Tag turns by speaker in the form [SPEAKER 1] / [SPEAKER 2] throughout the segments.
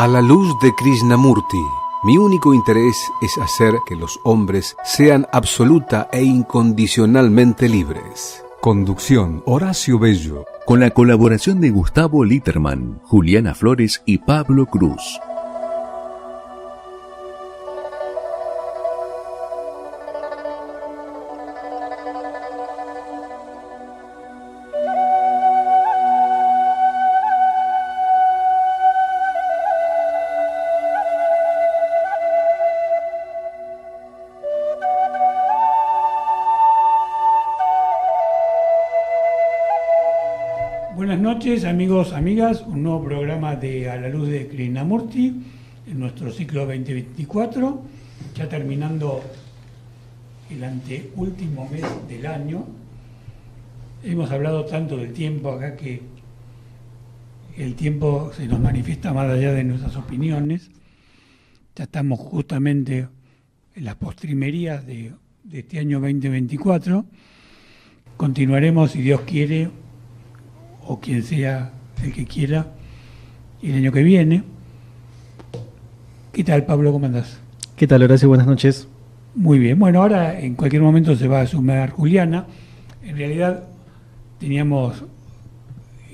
[SPEAKER 1] A la luz de Krishnamurti, mi único interés es hacer que los hombres sean absoluta e incondicionalmente libres. Conducción: Horacio Bello.
[SPEAKER 2] Con la colaboración de Gustavo Litterman, Juliana Flores y Pablo Cruz.
[SPEAKER 3] Buenas noches, amigos, amigas, un nuevo programa de A la luz de Krishnamurti en nuestro ciclo 2024, ya terminando el anteúltimo mes del año. Hemos hablado tanto del tiempo acá que el tiempo se nos manifiesta más allá de nuestras opiniones. Ya estamos justamente en las postrimerías de este año 2024. Continuaremos, si Dios quiere, o quien sea el que quiera, el año que viene. ¿Qué tal, Pablo? ¿Cómo andás?
[SPEAKER 4] ¿Qué tal, Horacio? Buenas noches.
[SPEAKER 3] Muy bien. Bueno, ahora en cualquier momento se va a sumar Juliana. En realidad teníamos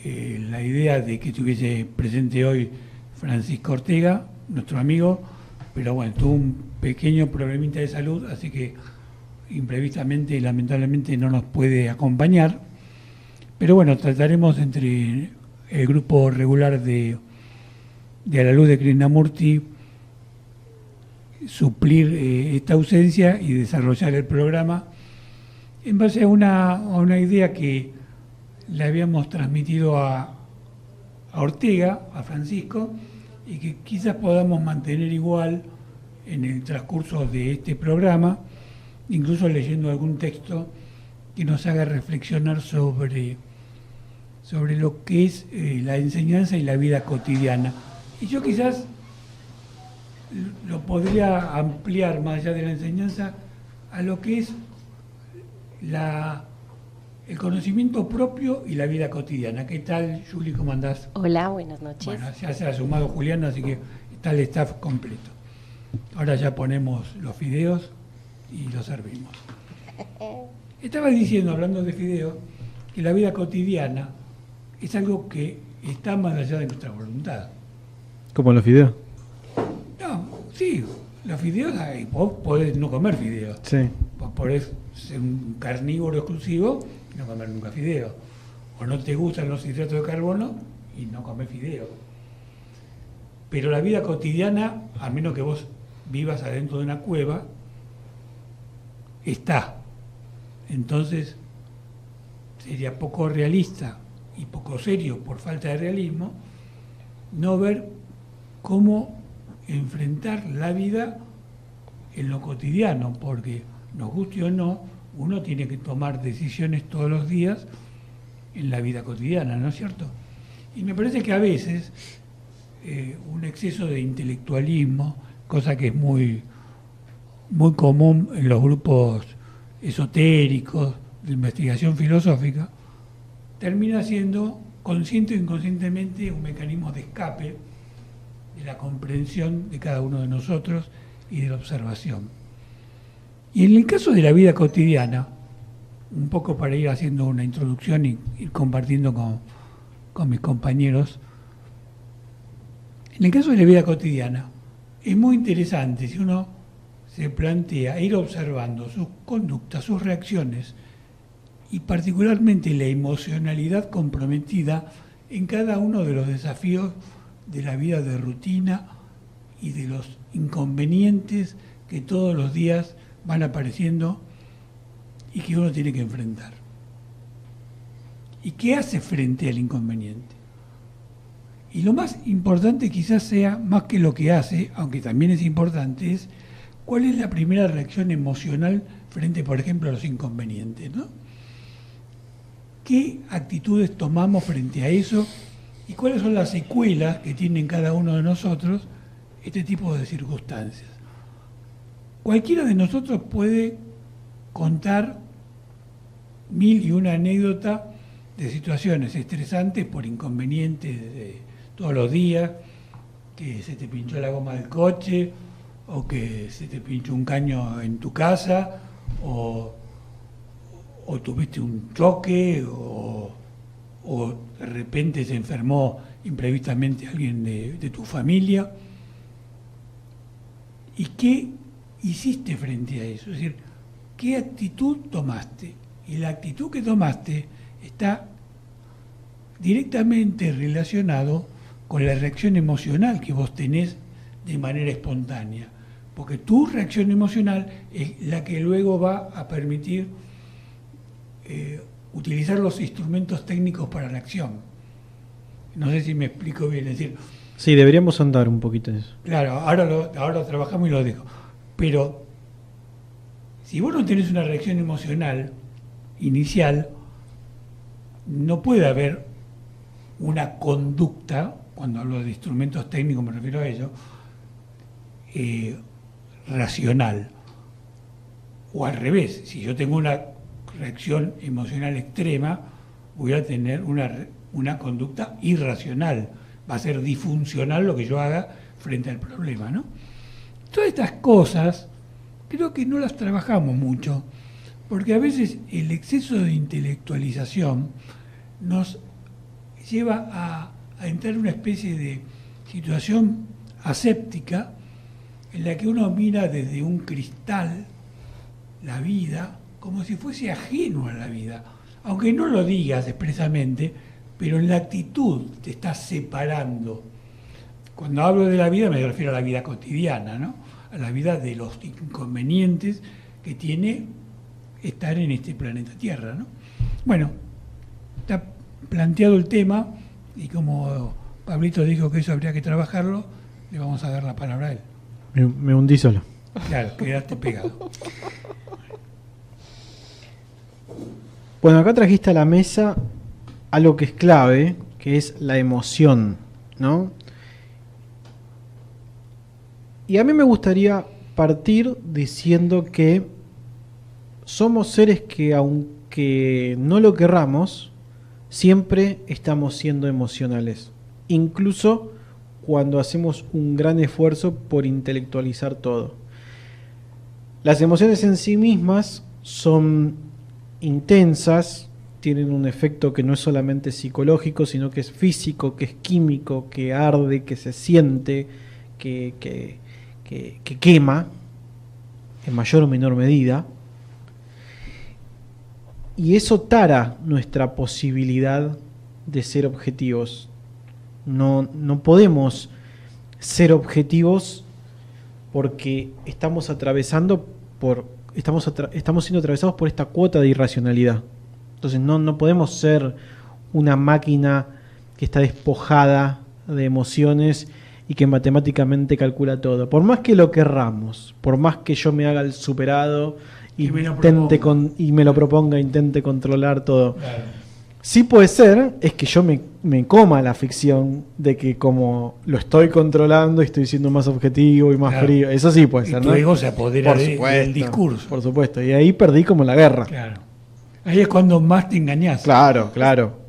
[SPEAKER 3] la idea de que estuviese presente hoy Francisco Ortega, nuestro amigo, pero bueno, tuvo un pequeño problemita de salud, así que imprevistamente y lamentablemente no nos puede acompañar. Pero bueno, trataremos entre el grupo regular de A la luz de Krishnamurti suplir esta ausencia y desarrollar el programa en base a una idea que le habíamos transmitido a Ortega, a Francisco, y que quizás podamos mantener igual en el transcurso de este programa, incluso leyendo algún texto que nos haga reflexionar sobre lo que es la enseñanza y la vida cotidiana. Y yo quizás lo podría ampliar más allá de la enseñanza a lo que es el conocimiento propio y la vida cotidiana. ¿Qué tal, Juli? ¿Cómo andás?
[SPEAKER 5] Hola, buenas noches.
[SPEAKER 3] Bueno, ya se ha sumado Juliana, así que está el staff completo. Ahora ya ponemos los fideos y los servimos. Estaba diciendo, hablando de fideos, que la vida cotidiana es algo que está más allá de nuestra voluntad.
[SPEAKER 4] ¿Cómo los fideos?
[SPEAKER 3] No, sí, los fideos, vos podés no comer fideos.
[SPEAKER 4] Sí.
[SPEAKER 3] Vos podés ser un carnívoro exclusivo y no comer nunca fideos. O no te gustan los hidratos de carbono y no comer fideos. Pero la vida cotidiana, a menos que vos vivas adentro de una cueva, está. Entonces, sería poco realista y poco serio por falta de realismo no ver cómo enfrentar la vida en lo cotidiano, porque nos guste o no, uno tiene que tomar decisiones todos los días en la vida cotidiana, ¿no es cierto? Y me parece que a veces un exceso de intelectualismo, cosa que es muy, muy común en los grupos esotéricos de investigación filosófica, termina siendo, consciente o inconscientemente, un mecanismo de escape de la comprensión de cada uno de nosotros y de la observación. Y en el caso de la vida cotidiana, un poco para ir haciendo una introducción y ir compartiendo con mis compañeros, en el caso de la vida cotidiana, es muy interesante si uno se plantea ir observando sus conductas, sus reacciones, y particularmente la emocionalidad comprometida en cada uno de los desafíos de la vida de rutina y de los inconvenientes que todos los días van apareciendo y que uno tiene que enfrentar. ¿Y qué hace frente al inconveniente? Y lo más importante quizás sea, más que lo que hace, aunque también es importante, es cuál es la primera reacción emocional frente, por ejemplo, a los inconvenientes, ¿no? ¿Qué actitudes tomamos frente a eso y cuáles son las secuelas que tienen cada uno de nosotros este tipo de circunstancias? Cualquiera de nosotros puede contar 1001 anécdota de situaciones estresantes por inconvenientes de todos los días, que se te pinchó la goma del coche, o que se te pinchó un caño en tu casa, o tuviste un choque, o de repente se enfermó imprevistamente alguien de tu familia. ¿Y qué hiciste frente a eso? Es decir, ¿qué actitud tomaste? Y la actitud que tomaste está directamente relacionado con la reacción emocional que vos tenés de manera espontánea. Porque tu reacción emocional es la que luego va a permitir utilizar los instrumentos técnicos para la acción. No sé si me explico bien, es decir...
[SPEAKER 4] Sí, deberíamos andar un poquito en eso.
[SPEAKER 3] Claro, ahora trabajamos y lo dejo. Pero si vos no tenés una reacción emocional inicial, no puede haber una conducta, cuando hablo de instrumentos técnicos me refiero a ello, racional. O al revés, si yo tengo una reacción emocional extrema, voy a tener una conducta irracional. Va a ser disfuncional lo que yo haga frente al problema, ¿no? Todas estas cosas creo que no las trabajamos mucho, porque a veces el exceso de intelectualización nos lleva a entrar en una especie de situación aséptica en la que uno mira desde un cristal la vida como si fuese ajeno a la vida, aunque no lo digas expresamente, pero en la actitud te estás separando. Cuando hablo de la vida me refiero a la vida cotidiana, ¿no? A la vida de los inconvenientes que tiene estar en este planeta Tierra, ¿no? Bueno, está planteado el tema y como Pablito dijo que eso habría que trabajarlo, le vamos a dar la palabra a él.
[SPEAKER 4] Me hundí solo.
[SPEAKER 3] Claro, quedaste pegado.
[SPEAKER 4] Bueno, acá trajiste a la mesa algo que es clave, que es la emoción, ¿no? Y a mí me gustaría partir diciendo que somos seres que, aunque no lo querramos, siempre estamos siendo emocionales. Incluso cuando hacemos un gran esfuerzo por intelectualizar todo. Las emociones en sí mismas son intensas, tienen un efecto que no es solamente psicológico, sino que es físico, que es químico, que arde, que se siente, que quema, en mayor o menor medida. Y eso tara nuestra posibilidad de ser objetivos. No podemos ser objetivos porque estamos siendo atravesados por esta cuota de irracionalidad. Entonces no podemos ser una máquina que está despojada de emociones y que matemáticamente calcula todo. Por más que lo querramos, por más que yo me haga el superado y me lo proponga, intente controlar todo.
[SPEAKER 3] Claro.
[SPEAKER 4] Sí puede ser, es que yo me coma la ficción de que como lo estoy controlando y estoy siendo más objetivo y más frío. Eso sí puede ser,
[SPEAKER 3] ¿no? Tu ego se apodera del discurso.
[SPEAKER 4] Por supuesto, y ahí perdí como la guerra.
[SPEAKER 3] Claro. Ahí es cuando más te engañás.
[SPEAKER 4] Claro.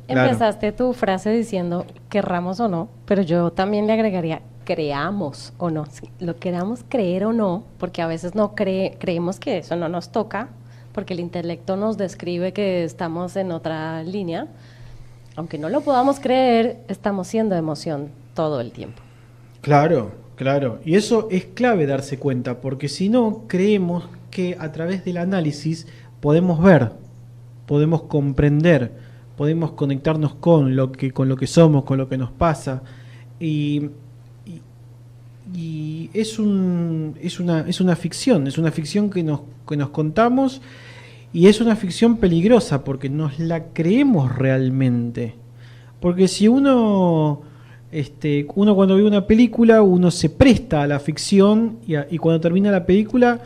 [SPEAKER 5] Empezaste tu frase diciendo querramos o no, pero yo también le agregaría creamos o no, si lo queramos creer o no, porque a veces no creemos que eso no nos toca, porque el intelecto nos describe que estamos en otra línea. Aunque no lo podamos creer, estamos siendo emoción todo el tiempo.
[SPEAKER 4] Claro. Y eso es clave darse cuenta, porque si no, creemos que a través del análisis podemos ver, podemos comprender, podemos conectarnos con lo que somos, con lo que nos pasa. Y es una ficción que nos contamos, y es una ficción peligrosa porque nos la creemos realmente. Porque si uno cuando ve una película, uno se presta a la ficción y cuando termina la película,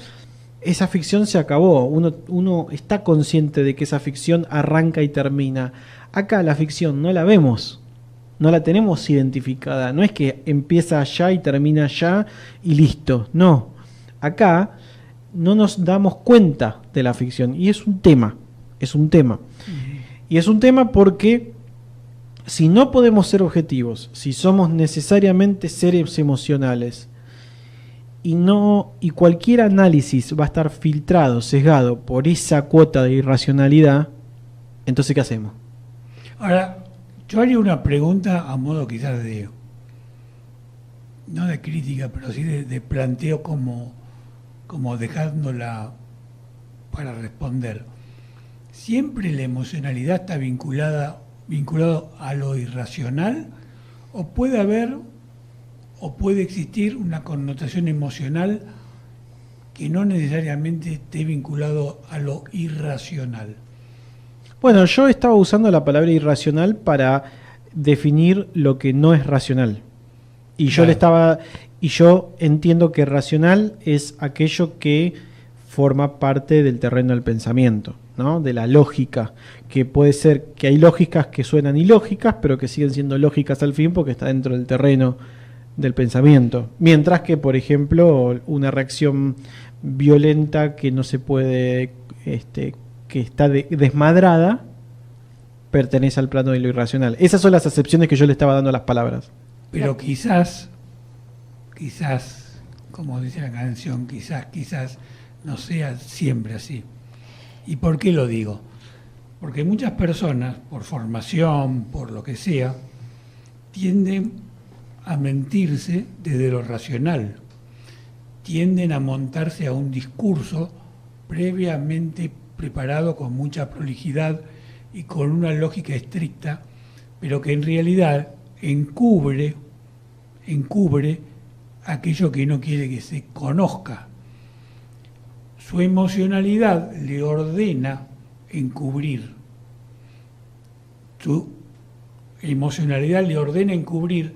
[SPEAKER 4] esa ficción se acabó. Uno está consciente de que esa ficción arranca y termina. Acá la ficción no la vemos. No la tenemos identificada. No es que empieza allá y termina allá y listo. No. Acá no nos damos cuenta de la ficción. Y es un tema. Y es un tema porque si no podemos ser objetivos, si somos necesariamente seres emocionales, y cualquier análisis va a estar filtrado, sesgado por esa cuota de irracionalidad, entonces ¿qué hacemos?
[SPEAKER 3] Ahora, yo haría una pregunta a modo quizás de, no de crítica, pero sí de planteo como dejándola para responder. ¿Siempre la emocionalidad está vinculado a lo irracional? ¿O puede haber o puede existir una connotación emocional que no necesariamente esté vinculado a lo irracional?
[SPEAKER 4] Bueno, yo estaba usando la palabra irracional para definir lo que no es racional. Y
[SPEAKER 3] Claro.
[SPEAKER 4] yo entiendo que racional es aquello que forma parte del terreno del pensamiento, ¿no? De la lógica, que puede ser que hay lógicas que suenan ilógicas, pero que siguen siendo lógicas al fin porque está dentro del terreno del pensamiento. Mientras que, por ejemplo, una reacción violenta que no se puede, que está desmadrada, pertenece al plano de lo irracional. Esas son las acepciones que yo le estaba dando a las palabras.
[SPEAKER 3] Pero quizás, como dice la canción, quizás no sea siempre así. ¿Y por qué lo digo? Porque muchas personas, por formación, por lo que sea, tienden a mentirse desde lo racional, tienden a montarse a un discurso previamente preparado con mucha prolijidad y con una lógica estricta, pero que en realidad encubre aquello que no quiere que se conozca. Su emocionalidad le ordena encubrir. Su emocionalidad le ordena encubrir.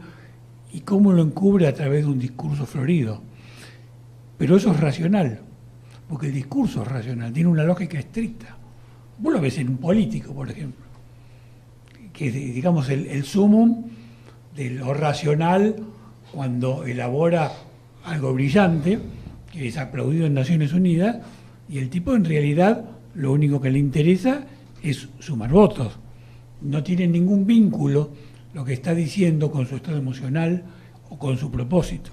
[SPEAKER 3] ¿Y cómo lo encubre? A través de un discurso florido. Pero eso es racional, porque el discurso es racional, tiene una lógica estricta. Vos lo ves en un político, por ejemplo, que es, digamos, el sumum de lo racional cuando elabora algo brillante, que es aplaudido en Naciones Unidas, y el tipo en realidad lo único que le interesa es sumar votos. No tiene ningún vínculo lo que está diciendo con su estado emocional o con su propósito.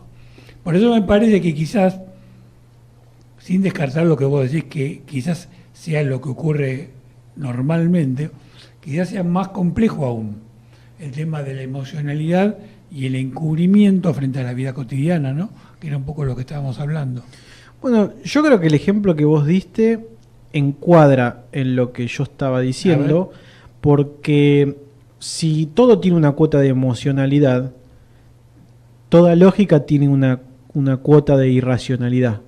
[SPEAKER 3] Por eso me parece que quizás, sin descartar lo que vos decís, que quizás sea lo que ocurre normalmente, quizás sea más complejo aún el tema de la emocionalidad y el encubrimiento frente a la vida cotidiana, ¿no? Que era un poco lo que estábamos hablando.
[SPEAKER 4] Bueno, yo creo que el ejemplo que vos diste encuadra en lo que yo estaba diciendo, porque si todo tiene una cuota de emocionalidad, toda lógica tiene una cuota de irracionalidad.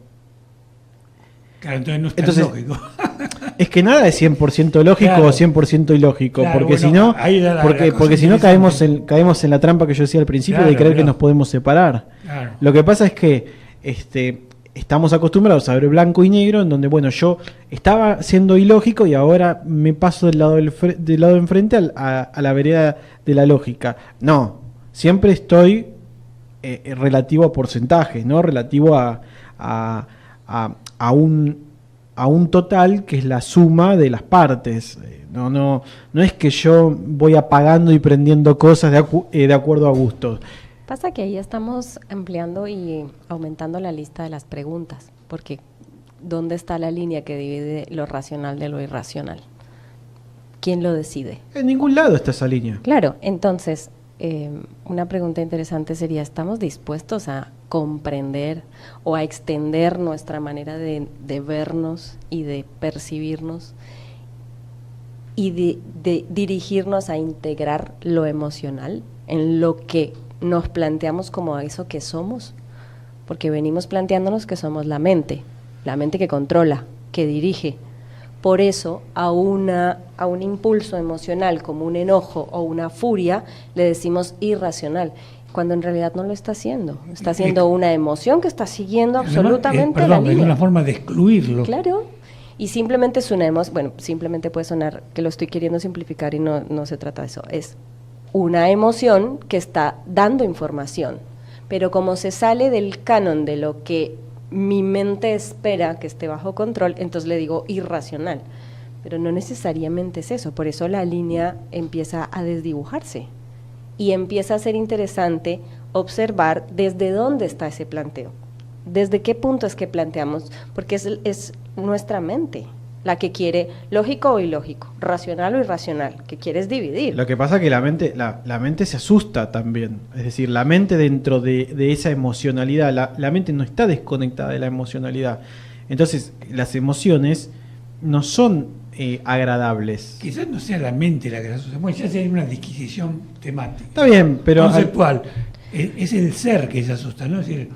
[SPEAKER 3] Claro, entonces no es tan lógico.
[SPEAKER 4] Es que nada es 100% lógico
[SPEAKER 3] Claro.
[SPEAKER 4] o 100% ilógico,
[SPEAKER 3] Claro,
[SPEAKER 4] porque
[SPEAKER 3] bueno,
[SPEAKER 4] si no,
[SPEAKER 3] ahí la
[SPEAKER 4] porque
[SPEAKER 3] cosa
[SPEAKER 4] si no
[SPEAKER 3] interesante.
[SPEAKER 4] caemos en la trampa que yo decía al principio de
[SPEAKER 3] Claro,
[SPEAKER 4] creer que
[SPEAKER 3] claro.
[SPEAKER 4] nos podemos separar.
[SPEAKER 3] Claro.
[SPEAKER 4] Lo que pasa es que estamos acostumbrados a ver blanco y negro, en donde, bueno, yo estaba siendo ilógico y ahora me paso del lado del lado de enfrente a la vereda de la lógica. No, siempre estoy relativo a porcentajes, ¿no? Relativo a un total que es la suma de las partes. No es que yo voy apagando y prendiendo cosas de acuerdo a gustos.
[SPEAKER 5] Pasa que ahí estamos ampliando y aumentando la lista de las preguntas, porque ¿dónde está la línea que divide lo racional de lo irracional? ¿Quién lo decide?
[SPEAKER 4] En ningún lado está esa línea.
[SPEAKER 5] Claro, entonces, una pregunta interesante sería, ¿estamos dispuestos a comprender o a extender nuestra manera de vernos y de percibirnos y de dirigirnos a integrar lo emocional en lo que nos planteamos como eso que somos? Porque venimos planteándonos que somos la mente que controla, que dirige. Por eso a un impulso emocional como un enojo o una furia le decimos irracional, cuando en realidad no lo está haciendo. Está haciendo una emoción que está siguiendo absolutamente la
[SPEAKER 3] Es
[SPEAKER 5] línea.
[SPEAKER 3] una forma de excluirlo.
[SPEAKER 5] Claro. Y simplemente es una emoción, bueno, simplemente puede sonar que lo estoy queriendo simplificar y no se trata de eso. Es una emoción que está dando información, pero como se sale del canon de lo que mi mente espera que esté bajo control, entonces le digo irracional. pero no necesariamente es eso. Por eso la línea empieza a desdibujarse y empieza a ser interesante observar desde dónde está ese planteo, desde qué punto es que planteamos, porque es nuestra mente la que quiere lógico o ilógico, racional o irracional, que quieres dividir.
[SPEAKER 4] Lo que pasa es que la mente se asusta también. Es decir, la mente dentro de esa emocionalidad, la mente no está desconectada de la emocionalidad. Entonces, las emociones no son agradables.
[SPEAKER 3] Quizás no sea la mente la que las asusta, ya sea una disquisición temática.
[SPEAKER 4] Está bien, pero...
[SPEAKER 3] conceptual. Es el ser que se asusta, ¿no? Es decir,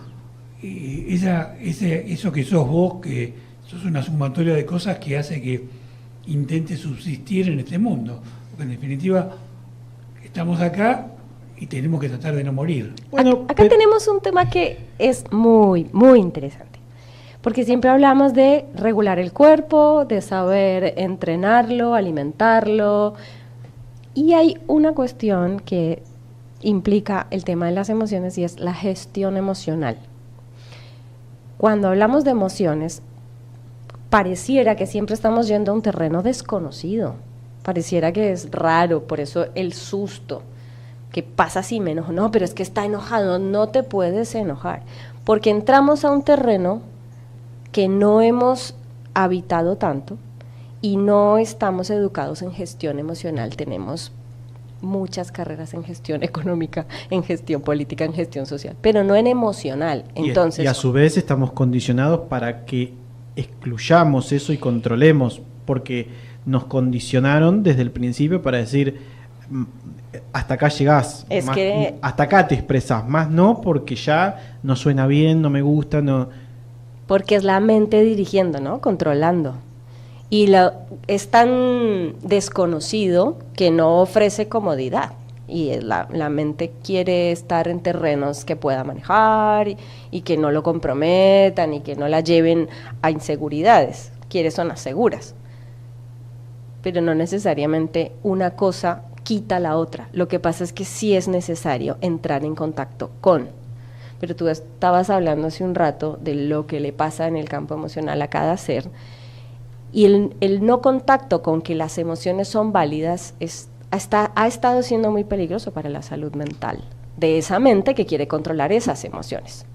[SPEAKER 3] eso que sos vos, que sos una sumatoria de cosas que hace que intente subsistir en este mundo. Porque en definitiva, estamos acá y tenemos que tratar de no morir.
[SPEAKER 4] Bueno,
[SPEAKER 5] acá tenemos un tema que es muy, muy interesante. Porque siempre hablamos de regular el cuerpo, de saber entrenarlo, alimentarlo. Y hay una cuestión que implica el tema de las emociones y es la gestión emocional. Cuando hablamos de emociones, pareciera que siempre estamos yendo a un terreno desconocido, pareciera que es raro, por eso el susto, que pasa si me enojo, no, pero es que está enojado, no te puedes enojar, porque entramos a un terreno que no hemos habitado tanto y no estamos educados en gestión emocional, tenemos muchas carreras en gestión económica, en gestión política, en gestión social, pero no en emocional. Entonces,
[SPEAKER 4] y a su vez estamos condicionados para que excluyamos eso y controlemos, porque nos condicionaron desde el principio para decir hasta acá llegás, hasta acá te expresás, más no porque ya no suena bien, no me gusta, no.
[SPEAKER 5] Porque es la mente dirigiendo, ¿no? Controlando. Y es tan desconocido que no ofrece comodidad. Y la mente quiere estar en terrenos que pueda manejar y que no lo comprometan y que no la lleven a inseguridades. Quiere zonas seguras. Pero no necesariamente una cosa quita la otra. Lo que pasa es que sí es necesario entrar en contacto con. Pero tú estabas hablando hace un rato de lo que le pasa en el campo emocional a cada ser. Y el no contacto con que las emociones son válidas ha estado siendo muy peligroso para la salud mental de esa mente que quiere controlar esas emociones.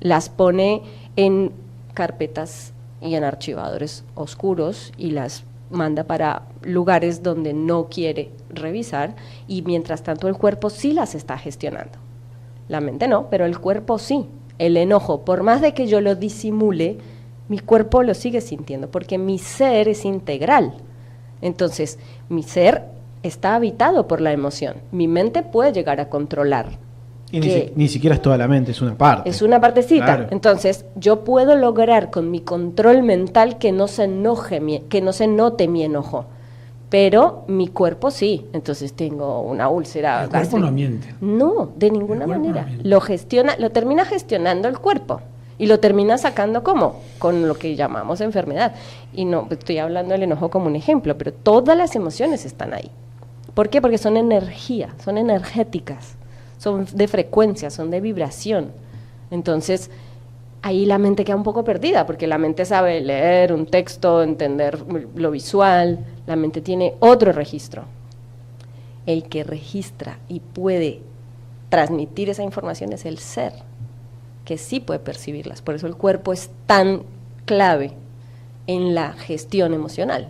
[SPEAKER 5] Las pone en carpetas y en archivadores oscuros y las manda para lugares donde no quiere revisar y mientras tanto el cuerpo sí las está gestionando. La mente no, pero el cuerpo sí. El enojo, por más de que yo lo disimule, mi cuerpo lo sigue sintiendo porque mi ser es integral. Entonces, mi ser está habitado por la emoción. Mi mente puede llegar a controlar.
[SPEAKER 4] Y ni siquiera es toda la mente, es una parte.
[SPEAKER 5] Es una partecita.
[SPEAKER 4] Claro.
[SPEAKER 5] Entonces, yo puedo lograr con mi control mental que no se note mi enojo. Pero mi cuerpo sí. Entonces tengo una úlcera.
[SPEAKER 3] El cuerpo no miente.
[SPEAKER 5] No, de ninguna manera. Lo termina gestionando el cuerpo. Y lo termina sacando ¿cómo? Con lo que llamamos enfermedad. Y no, estoy hablando del enojo como un ejemplo, pero todas las emociones están ahí. ¿Por qué? Porque son energía, son energéticas, son de frecuencia, son de vibración. Entonces, ahí la mente queda un poco perdida, porque la mente sabe leer un texto, entender lo visual, la mente tiene otro registro. El que registra y puede transmitir esa información es el ser, que sí puede percibirlas. Por eso el cuerpo es tan clave en la gestión emocional.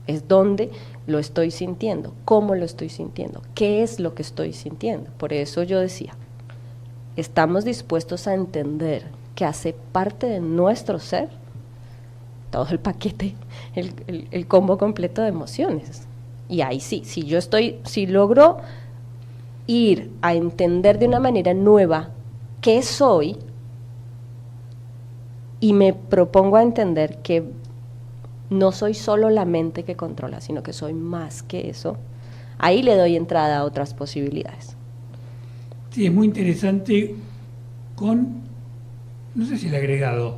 [SPEAKER 5] Es donde lo estoy sintiendo, cómo lo estoy sintiendo, qué es lo que estoy sintiendo. Por eso yo decía, estamos dispuestos a entender que hace parte de nuestro ser todo el paquete, el combo completo de emociones. Y ahí sí, si logro ir a entender de una manera nueva qué soy y me propongo a entender que no soy solo la mente que controla, sino que soy más que eso, ahí le doy entrada a otras posibilidades.
[SPEAKER 3] Sí, es muy interesante no sé si el agregado,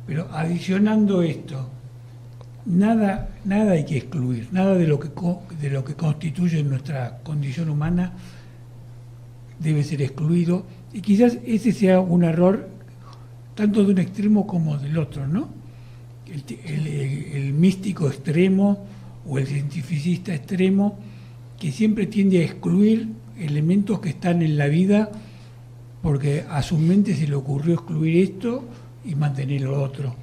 [SPEAKER 3] pero adicionando esto, nada hay que excluir, nada de lo que constituye nuestra condición humana debe ser excluido, y quizás ese sea un error tanto de un extremo como del otro, ¿no? el místico extremo o el cientificista extremo que siempre tiende a excluir elementos que están en la vida porque a su mente se le ocurrió excluir esto y mantener lo otro.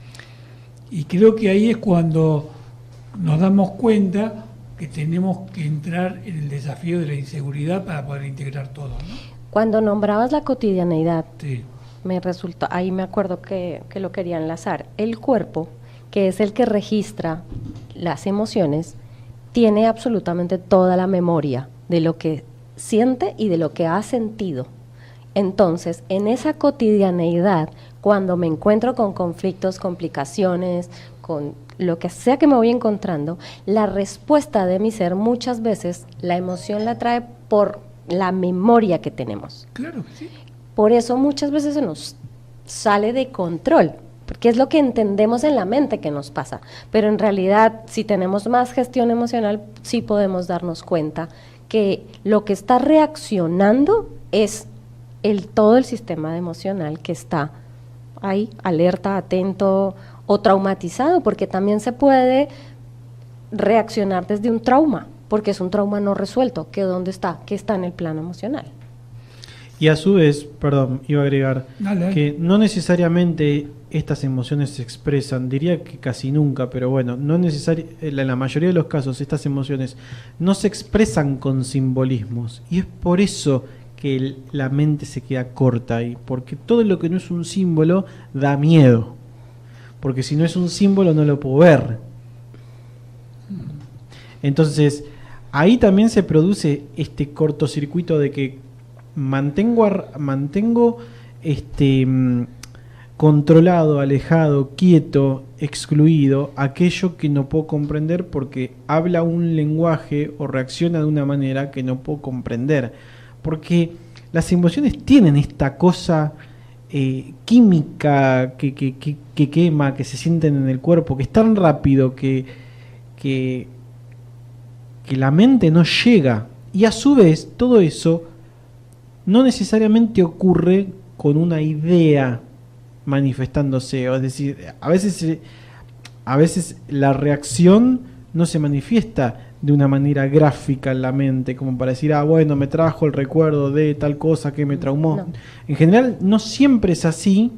[SPEAKER 3] Y creo que ahí es cuando nos damos cuenta que tenemos que entrar en el desafío de la inseguridad para poder integrar todo, ¿no?
[SPEAKER 5] Cuando nombrabas la cotidianeidad,
[SPEAKER 3] Sí.
[SPEAKER 5] me resultó, ahí me acuerdo que lo quería enlazar. El cuerpo, que es el que registra las emociones, tiene absolutamente toda la memoria de lo que siente y de lo que ha sentido. Entonces, en esa cotidianeidad, cuando me encuentro con conflictos, complicaciones, con lo que sea que me voy encontrando, la respuesta de mi ser muchas veces, la emoción la trae por la memoria que tenemos.
[SPEAKER 3] Claro que sí.
[SPEAKER 5] Por eso muchas veces se nos sale de control, porque es lo que entendemos en la mente que nos pasa. Pero en realidad, si tenemos más gestión emocional, sí podemos darnos cuenta que lo que está reaccionando es todo el sistema emocional que está ahí, alerta, atento o traumatizado, porque también se puede reaccionar desde un trauma, porque es un trauma no resuelto, que ¿dónde está? Que está en el plano emocional.
[SPEAKER 4] Y a su vez, perdón, iba a agregar
[SPEAKER 3] Dale.
[SPEAKER 4] que no necesariamente estas emociones se expresan, diría que casi nunca, pero bueno, no en la mayoría de los casos estas emociones no se expresan con simbolismos, y es por eso que la mente se queda corta ahí, porque todo lo que no es un símbolo da miedo, porque si no es un símbolo no lo puedo ver. Entonces, ahí también se produce este cortocircuito de que mantengo controlado, alejado, quieto, excluido aquello que no puedo comprender porque habla un lenguaje o reacciona de una manera que no puedo comprender. Porque las emociones tienen esta cosa química que quema, que se sienten en el cuerpo, que es tan rápido que la mente no llega. Y a su vez, todo eso no necesariamente ocurre con una idea manifestándose. Es decir, a veces la reacción no se manifiesta de una manera gráfica en la mente, como para decir, bueno, me trajo el recuerdo de tal cosa que me traumó.
[SPEAKER 5] No.
[SPEAKER 4] En general, no siempre es así,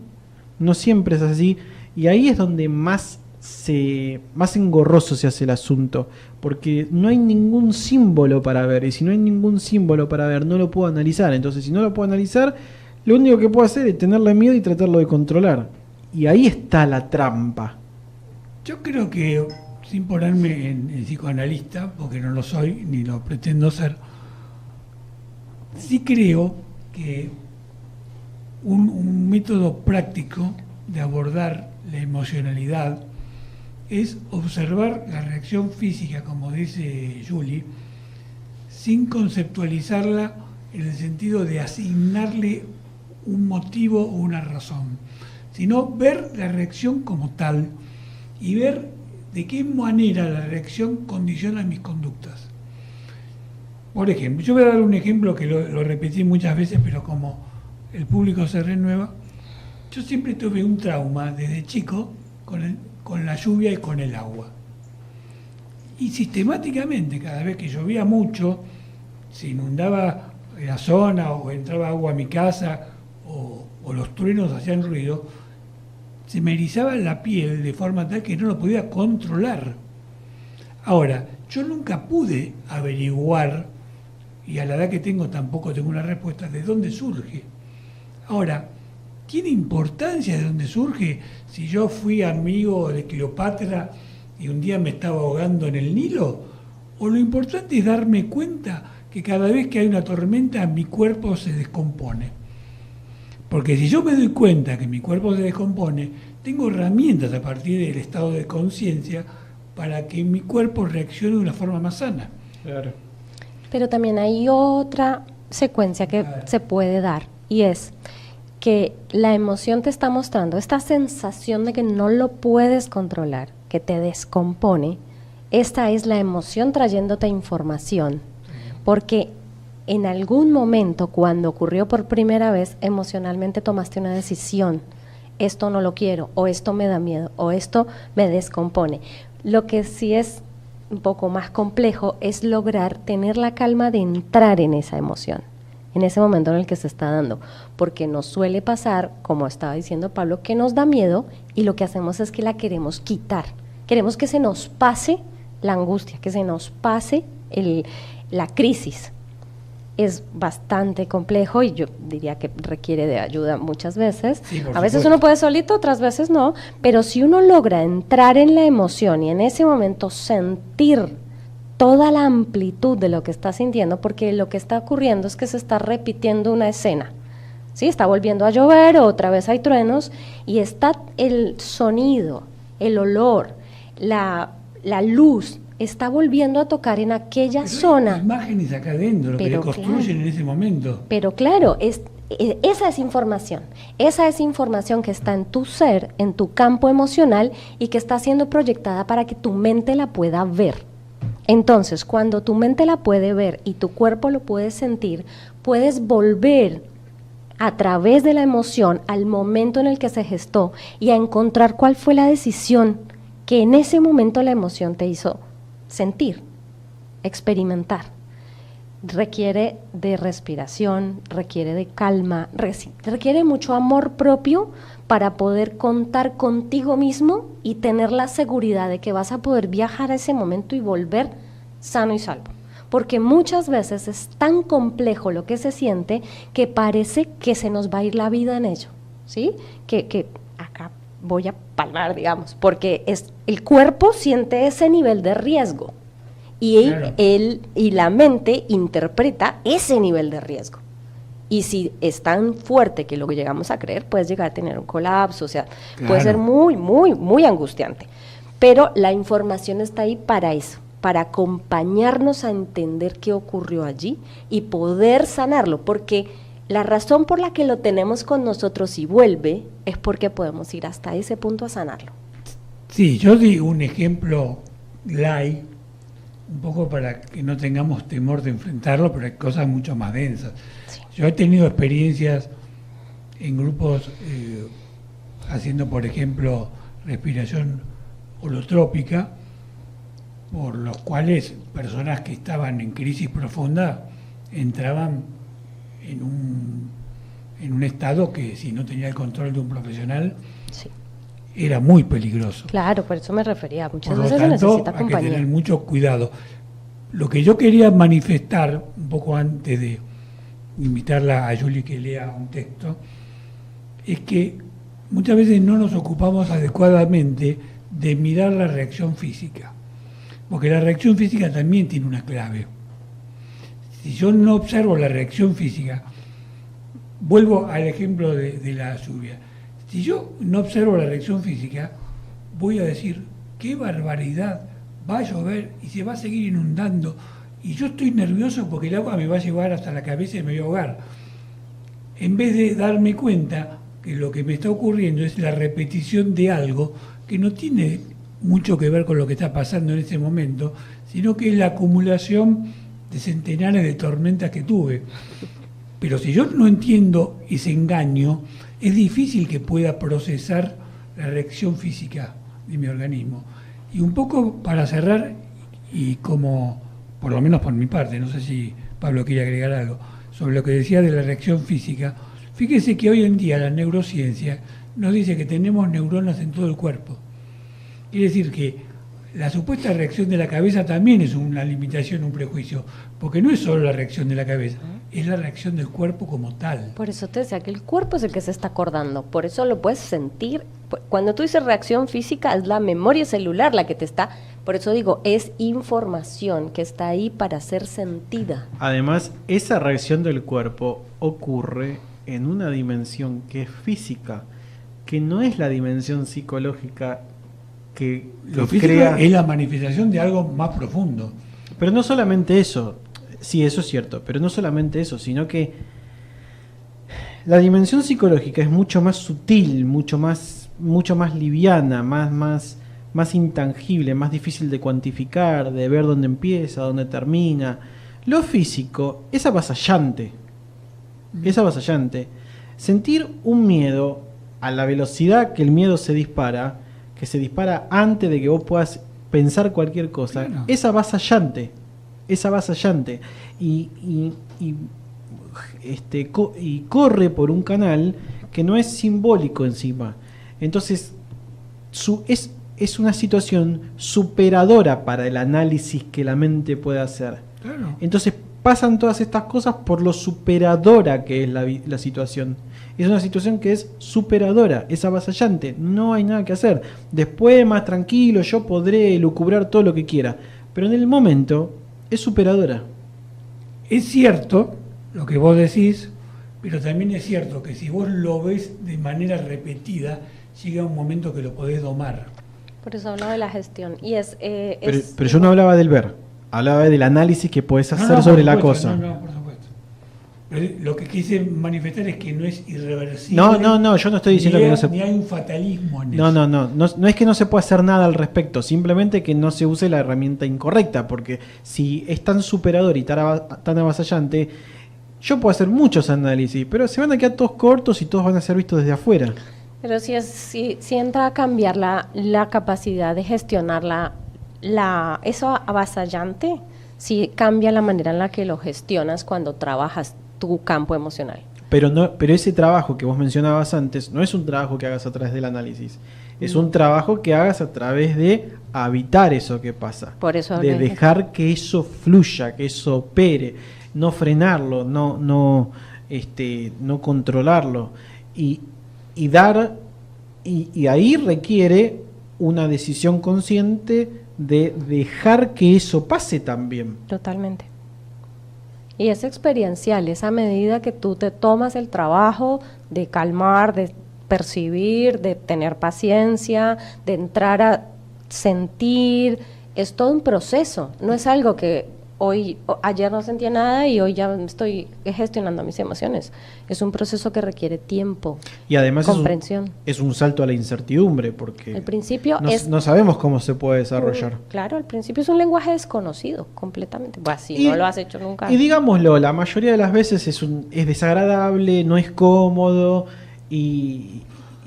[SPEAKER 4] y ahí es donde más engorroso se hace el asunto, porque no hay ningún símbolo para ver, y si no hay ningún símbolo para ver, no lo puedo analizar. Entonces, si no lo puedo analizar, lo único que puedo hacer es tenerle miedo y tratarlo de controlar. Y ahí está la trampa.
[SPEAKER 3] Yo creo que, sin ponerme en psicoanalista, porque no lo soy ni lo pretendo ser, sí creo que un método práctico de abordar la emocionalidad es observar la reacción física, como dice Julie, sin conceptualizarla en el sentido de asignarle un motivo o una razón, sino ver la reacción como tal y ver de qué manera la reacción condiciona mis conductas. Por ejemplo, yo voy a dar un ejemplo que lo repetí muchas veces, pero como el público se renueva, yo siempre tuve un trauma desde chico con la lluvia y con el agua. Y sistemáticamente, cada vez que llovía mucho, se inundaba la zona o entraba agua a mi casa o los truenos hacían ruido, se me erizaba la piel de forma tal que no lo podía controlar. Ahora, yo nunca pude averiguar, y a la edad que tengo tampoco tengo una respuesta, de dónde surge. Ahora, ¿tiene importancia de dónde surge si yo fui amigo de Cleopatra y un día me estaba ahogando en el Nilo? ¿O lo importante es darme cuenta que cada vez que hay una tormenta mi cuerpo se descompone? Porque si yo me doy cuenta que mi cuerpo se descompone, tengo herramientas a partir del estado de conciencia para que mi cuerpo reaccione de una forma más sana.
[SPEAKER 4] Claro.
[SPEAKER 5] Pero también hay otra secuencia que se puede dar, y es que la emoción te está mostrando esta sensación de que no lo puedes controlar, que te descompone. Esta es la emoción trayéndote información, porque en algún momento, cuando ocurrió por primera vez, emocionalmente tomaste una decisión esto no lo quiero, o esto me da miedo, o esto me descompone. Lo que sí es un poco más complejo es lograr tener la calma de entrar en esa emoción, en ese momento en el que se está dando, porque nos suele pasar, como estaba diciendo Pablo, que nos da miedo y lo que hacemos es que la queremos quitar, queremos que se nos pase la angustia, que se nos pase la crisis. Es bastante complejo y yo diría que requiere de ayuda muchas veces.
[SPEAKER 3] Sí,
[SPEAKER 5] a veces uno puede solito, otras veces no, pero si uno logra entrar en la emoción y en ese momento sentir toda la amplitud de lo que está sintiendo, porque lo que está ocurriendo es que se está repitiendo una escena, ¿sí? Está volviendo a llover, otra vez hay truenos, y está el sonido, el olor, la luz, está volviendo a tocar en aquella
[SPEAKER 3] Pero
[SPEAKER 5] zona.
[SPEAKER 3] hay imágenes acá adentro, lo que le construyen en ese momento.
[SPEAKER 5] Pero claro, esa es información que está en tu ser, en tu campo emocional y que está siendo proyectada para que tu mente la pueda ver. Entonces, cuando tu mente la puede ver y tu cuerpo lo puede sentir, puedes volver a través de la emoción al momento en el que se gestó y a encontrar cuál fue la decisión que en ese momento la emoción te hizo sentir, experimentar. Requiere de respiración, requiere de calma, requiere mucho amor propio para poder contar contigo mismo y tener la seguridad de que vas a poder viajar a ese momento y volver sano y salvo. Porque muchas veces es tan complejo lo que se siente que parece que se nos va a ir la vida en ello, ¿sí? Que acá voy a palmar, digamos, porque el cuerpo siente ese nivel de riesgo y
[SPEAKER 3] Claro.
[SPEAKER 5] y la mente interpreta ese nivel de riesgo. Y si es tan fuerte que lo que llegamos a creer, puedes llegar a tener un colapso, o sea, puede
[SPEAKER 3] Claro.
[SPEAKER 5] ser muy, muy, muy angustiante. Pero la información está ahí para eso, para acompañarnos a entender qué ocurrió allí y poder sanarlo, porque la razón por la que lo tenemos con nosotros y vuelve es porque podemos ir hasta ese punto a sanarlo.
[SPEAKER 3] Sí, yo di un ejemplo light, un poco para que no tengamos temor de enfrentarlo, pero hay cosas mucho más densas.
[SPEAKER 5] Sí.
[SPEAKER 3] Yo he tenido experiencias en grupos haciendo, por ejemplo, respiración holotrópica, por los cuales personas que estaban en crisis profunda entraban en un estado que, si no tenía el control de un profesional,
[SPEAKER 5] Sí.
[SPEAKER 3] era muy peligroso.
[SPEAKER 5] Claro, por eso me refería. Muchas
[SPEAKER 3] Por lo
[SPEAKER 5] veces se
[SPEAKER 3] tanto,
[SPEAKER 5] necesita
[SPEAKER 3] hay que
[SPEAKER 5] compañía.
[SPEAKER 3] tener mucho cuidado. Lo que yo quería manifestar, un poco antes de invitarla a Julie que lea un texto, es que muchas veces no nos ocupamos adecuadamente de mirar la reacción física, porque la reacción física también tiene una clave. Si yo no observo la reacción física, vuelvo al ejemplo de la lluvia. Si yo no observo la reacción física, voy a decir, qué barbaridad, va a llover y se va a seguir inundando, y yo estoy nervioso porque el agua me va a llevar hasta la cabeza y me voy a ahogar. En vez de darme cuenta que lo que me está ocurriendo es la repetición de algo que no tiene mucho que ver con lo que está pasando en ese momento, sino que es la acumulación de centenares de tormentas que tuve. Pero si yo no entiendo ese engaño, es difícil que pueda procesar la reacción física de mi organismo. Y un poco para cerrar, y como, por lo menos por mi parte, no sé si Pablo quiere agregar algo, sobre lo que decía de la reacción física, fíjese que hoy en día la neurociencia nos dice que tenemos neuronas en todo el cuerpo. Quiere decir que la supuesta reacción de la cabeza también es una limitación, un prejuicio, porque no es solo la reacción de la cabeza, es la reacción del cuerpo como tal.
[SPEAKER 5] Por eso te decía que el cuerpo es el que se está acordando, por eso lo puedes sentir. Cuando tú dices reacción física, es la memoria celular la que te está, por eso digo, es información que está ahí para ser sentida.
[SPEAKER 4] Además, esa reacción del cuerpo ocurre en una dimensión que es física, que no es la dimensión psicológica que
[SPEAKER 3] Lo físico
[SPEAKER 4] crea.
[SPEAKER 3] es la manifestación de algo más profundo.
[SPEAKER 4] Pero no solamente eso, sí, eso es cierto, pero no solamente eso, sino que la dimensión psicológica es mucho más sutil, mucho más liviana, más intangible, más difícil de cuantificar, de ver dónde empieza, dónde termina. Lo físico es avasallante. Es avasallante. Sentir un miedo a la velocidad que el miedo se dispara, que se dispara antes de que vos puedas pensar cualquier cosa,
[SPEAKER 3] Claro.
[SPEAKER 4] es avasallante. Es avasallante. Y corre por un canal que no es simbólico encima. Entonces, es una situación superadora para el análisis que la mente puede hacer.
[SPEAKER 3] Claro.
[SPEAKER 4] Entonces pasan todas estas cosas por lo superadora que es la situación. Es una situación que es superadora, es avasallante, no hay nada que hacer. Después, más tranquilo, yo podré elucubrar todo lo que quiera, pero en el momento es superadora.
[SPEAKER 3] Es cierto lo que vos decís, pero también es cierto que si vos lo ves de manera repetida, llega un momento que lo podés domar.
[SPEAKER 5] Por eso hablaba de la gestión. Y
[SPEAKER 4] Pero yo no hablaba del ver, hablaba del análisis que podés hacer
[SPEAKER 3] por
[SPEAKER 4] sobre la
[SPEAKER 3] supuesto,
[SPEAKER 4] cosa.
[SPEAKER 3] No, por supuesto. Pero lo que quise manifestar es que no es irreversible.
[SPEAKER 4] No, yo no estoy diciendo que no se...
[SPEAKER 3] Ni hay un fatalismo en eso.
[SPEAKER 4] No es que no se pueda hacer nada al respecto, simplemente que no se use la herramienta incorrecta, porque si es tan superador y tan avasallante, yo puedo hacer muchos análisis, pero se van a quedar todos cortos y todos van a ser vistos desde afuera.
[SPEAKER 5] Pero si entra a cambiar la capacidad de gestionar eso avasallante, si cambia la manera en la que lo gestionas cuando trabajas tu campo emocional.
[SPEAKER 4] Pero ese trabajo que vos mencionabas antes no es un trabajo que hagas a través del análisis, es un trabajo que hagas a través de habitar eso que pasa,
[SPEAKER 5] Por eso
[SPEAKER 4] de
[SPEAKER 5] hablé de-
[SPEAKER 4] dejar que eso fluya, que eso opere, no frenarlo, no controlarlo y ahí requiere una decisión consciente de dejar que eso pase también.
[SPEAKER 5] Totalmente. Y es experiencial, es a medida que tú te tomas el trabajo de calmar, de percibir, de tener paciencia, de entrar a sentir, es todo un proceso, no es algo que ayer no sentía nada y hoy ya estoy gestionando mis emociones. Es un proceso que requiere tiempo,
[SPEAKER 4] Y además
[SPEAKER 5] comprensión.
[SPEAKER 4] es un salto a la incertidumbre, porque
[SPEAKER 5] Al principio
[SPEAKER 4] no sabemos cómo se puede desarrollar.
[SPEAKER 5] Claro, al principio es un lenguaje desconocido completamente. Bueno, si
[SPEAKER 4] Y-
[SPEAKER 5] no lo has hecho nunca.
[SPEAKER 4] Y digámoslo, la mayoría de las veces es desagradable, no es cómodo y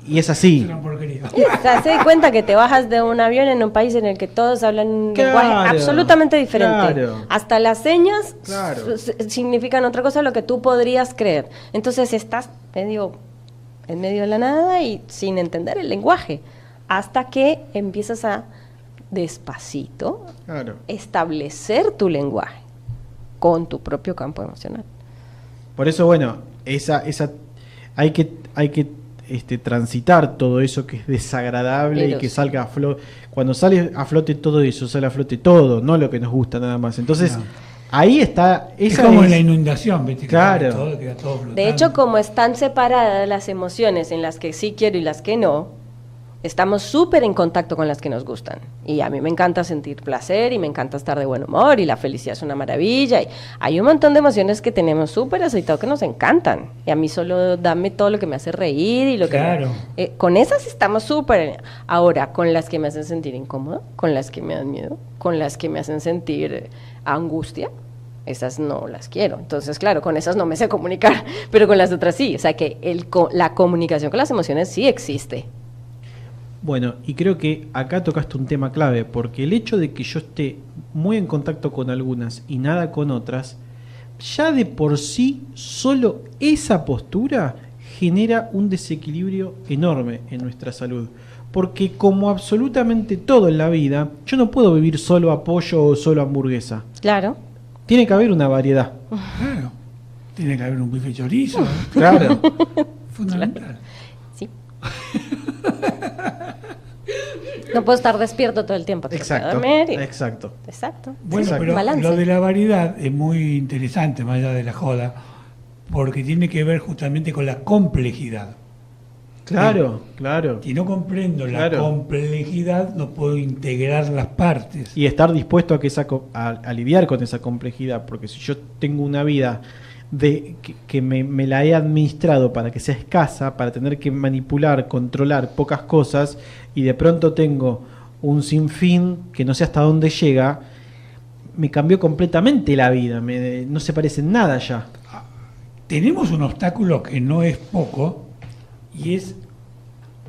[SPEAKER 4] es
[SPEAKER 3] Es
[SPEAKER 4] así.
[SPEAKER 3] una porquería.
[SPEAKER 5] O sea, se da cuenta que te bajas de un avión en un país en el que todos hablan un
[SPEAKER 4] Claro,
[SPEAKER 5] lenguaje absolutamente diferente.
[SPEAKER 4] claro.
[SPEAKER 5] Hasta las señas
[SPEAKER 4] Claro.
[SPEAKER 5] significan otra cosa de lo que tú podrías creer. Entonces estás en medio de la nada y sin entender el lenguaje. Hasta que empiezas a despacito
[SPEAKER 4] Claro.
[SPEAKER 5] establecer tu lenguaje con tu propio campo emocional.
[SPEAKER 4] Por eso, bueno, hay que transitar todo eso que es desagradable
[SPEAKER 5] Pero
[SPEAKER 4] y que
[SPEAKER 5] sí.
[SPEAKER 4] salga a flote. Cuando sale a flote todo eso, sale a flote todo, no lo que nos gusta nada más. Entonces,
[SPEAKER 3] No.
[SPEAKER 4] ahí está.
[SPEAKER 3] Es
[SPEAKER 4] Esa
[SPEAKER 3] como
[SPEAKER 4] es-
[SPEAKER 3] en la inundación, ¿viste? Que
[SPEAKER 4] Claro.
[SPEAKER 3] queda todo flotando.
[SPEAKER 5] De hecho, como están separadas las emociones en las que sí quiero y las que no, estamos súper en contacto con las que nos gustan. Y a mí me encanta sentir placer y me encanta estar de buen humor y la felicidad es una maravilla. Y hay un montón de emociones que tenemos súper aceitados que nos encantan. Y a mí solo dame todo lo que me hace reír y lo
[SPEAKER 3] Claro.
[SPEAKER 5] que... con esas estamos súper... Ahora, con las que me hacen sentir incómodo, con las que me dan miedo, con las que me hacen sentir angustia, esas no las quiero. Entonces, claro, con esas no me sé comunicar, pero con las otras sí. O sea que la comunicación con las emociones sí existe.
[SPEAKER 4] Bueno, y creo que acá tocaste un tema clave, porque el hecho de que yo esté muy en contacto con algunas y nada con otras, ya de por sí, solo esa postura genera un desequilibrio enorme en nuestra salud. Porque como absolutamente todo en la vida, yo no puedo vivir solo a pollo o solo a hamburguesa.
[SPEAKER 5] Claro.
[SPEAKER 4] Tiene que haber una variedad.
[SPEAKER 3] Claro. Tiene que haber un bife chorizo.
[SPEAKER 4] Claro.
[SPEAKER 3] Fundamental.
[SPEAKER 5] Sí. No puedo estar despierto todo el tiempo. tengo que
[SPEAKER 4] Exacto.
[SPEAKER 5] dormir y-
[SPEAKER 4] Exacto.
[SPEAKER 5] Exacto.
[SPEAKER 3] Bueno,
[SPEAKER 4] Exacto.
[SPEAKER 3] pero
[SPEAKER 5] Balance.
[SPEAKER 3] lo de la variedad es muy interesante, más allá de la joda, porque tiene que ver justamente con la complejidad.
[SPEAKER 4] Claro, claro.
[SPEAKER 3] Si no comprendo la
[SPEAKER 4] Claro.
[SPEAKER 3] complejidad, no puedo integrar las partes.
[SPEAKER 4] Y estar dispuesto a lidiar con esa complejidad, porque si yo tengo una vida que me la he administrado para que sea escasa, para tener que manipular, controlar pocas cosas, y de pronto tengo un sinfín que no sé hasta dónde llega, me cambió completamente la vida, no se parece en nada ya.
[SPEAKER 3] Tenemos un obstáculo que no es poco, y es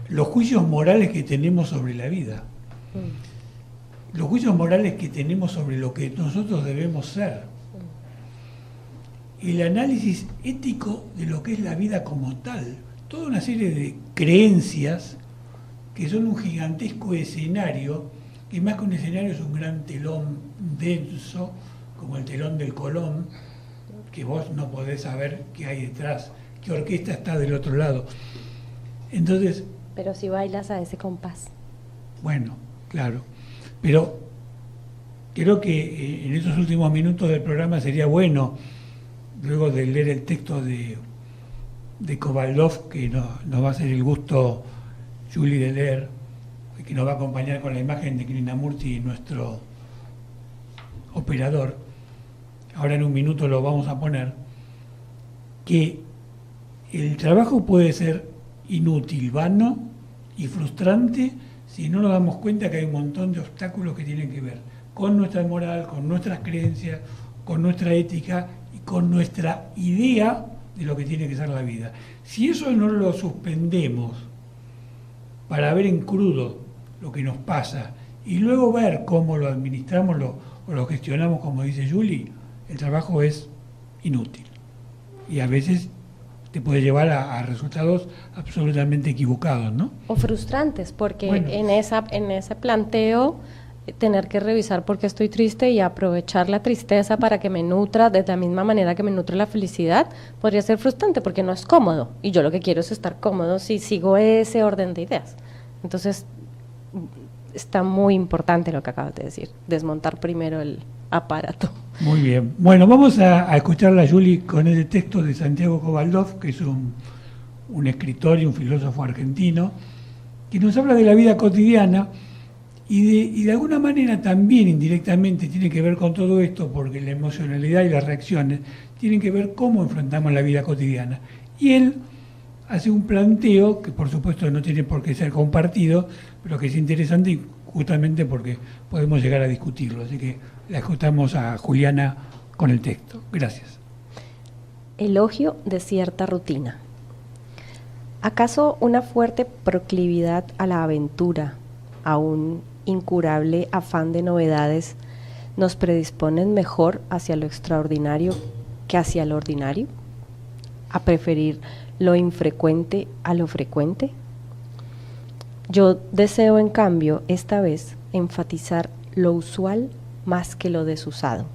[SPEAKER 3] los juicios morales que tenemos sobre la vida, los juicios morales que tenemos sobre lo que nosotros debemos ser, el análisis ético de lo que es la vida como tal, toda una serie de creencias que son un gigantesco escenario, que más que un escenario es un gran telón denso, como el telón del Colón, que vos no podés saber qué hay detrás, qué orquesta está del otro lado. Entonces,
[SPEAKER 5] Pero si bailas a ese compás.
[SPEAKER 3] bueno, claro, pero creo que en estos últimos minutos del programa sería bueno, luego de leer el texto de Kovaldov, que nos va a hacer el gusto Julie de leer, que nos va a acompañar con la imagen de Krishnamurti, nuestro operador. Ahora en un minuto lo vamos a poner, que el trabajo puede ser inútil, vano y frustrante si no nos damos cuenta que hay un montón de obstáculos que tienen que ver con nuestra moral, con nuestras creencias, con nuestra ética y con nuestra idea de lo que tiene que ser la vida. Si eso no lo suspendemos para ver en crudo lo que nos pasa y luego ver cómo lo administramos o lo gestionamos, como dice Julie, el trabajo es inútil y a veces te puede llevar a resultados absolutamente equivocados, ¿no?
[SPEAKER 5] O frustrantes, porque
[SPEAKER 3] Bueno.
[SPEAKER 5] en ese planteo tener que revisar por qué estoy triste y aprovechar la tristeza para que me nutra de la misma manera que me nutre la felicidad, podría ser frustrante porque no es cómodo. Y yo lo que quiero es estar cómodo si sigo ese orden de ideas. Entonces, está muy importante lo que acabas de decir, desmontar primero el aparato.
[SPEAKER 3] Muy bien. Bueno, vamos a escucharla a Julie con ese texto de Santiago Kovaldov, que es un escritor y un filósofo argentino, que nos habla de la vida cotidiana y de alguna manera también indirectamente tiene que ver con todo esto, porque la emocionalidad y las reacciones tienen que ver cómo enfrentamos la vida cotidiana. Y él hace un planteo que por supuesto no tiene por qué ser compartido, pero que es interesante justamente porque podemos llegar a discutirlo. Así que la escuchamos a Juliana con el texto. Gracias.
[SPEAKER 5] Elogio de cierta rutina. ¿Acaso una fuerte proclividad a la aventura, a un incurable afán de novedades, nos predisponen mejor hacia lo extraordinario que hacia lo ordinario? ¿A preferir lo infrecuente a lo frecuente? Yo deseo, en cambio, esta vez enfatizar lo usual más que lo desusado,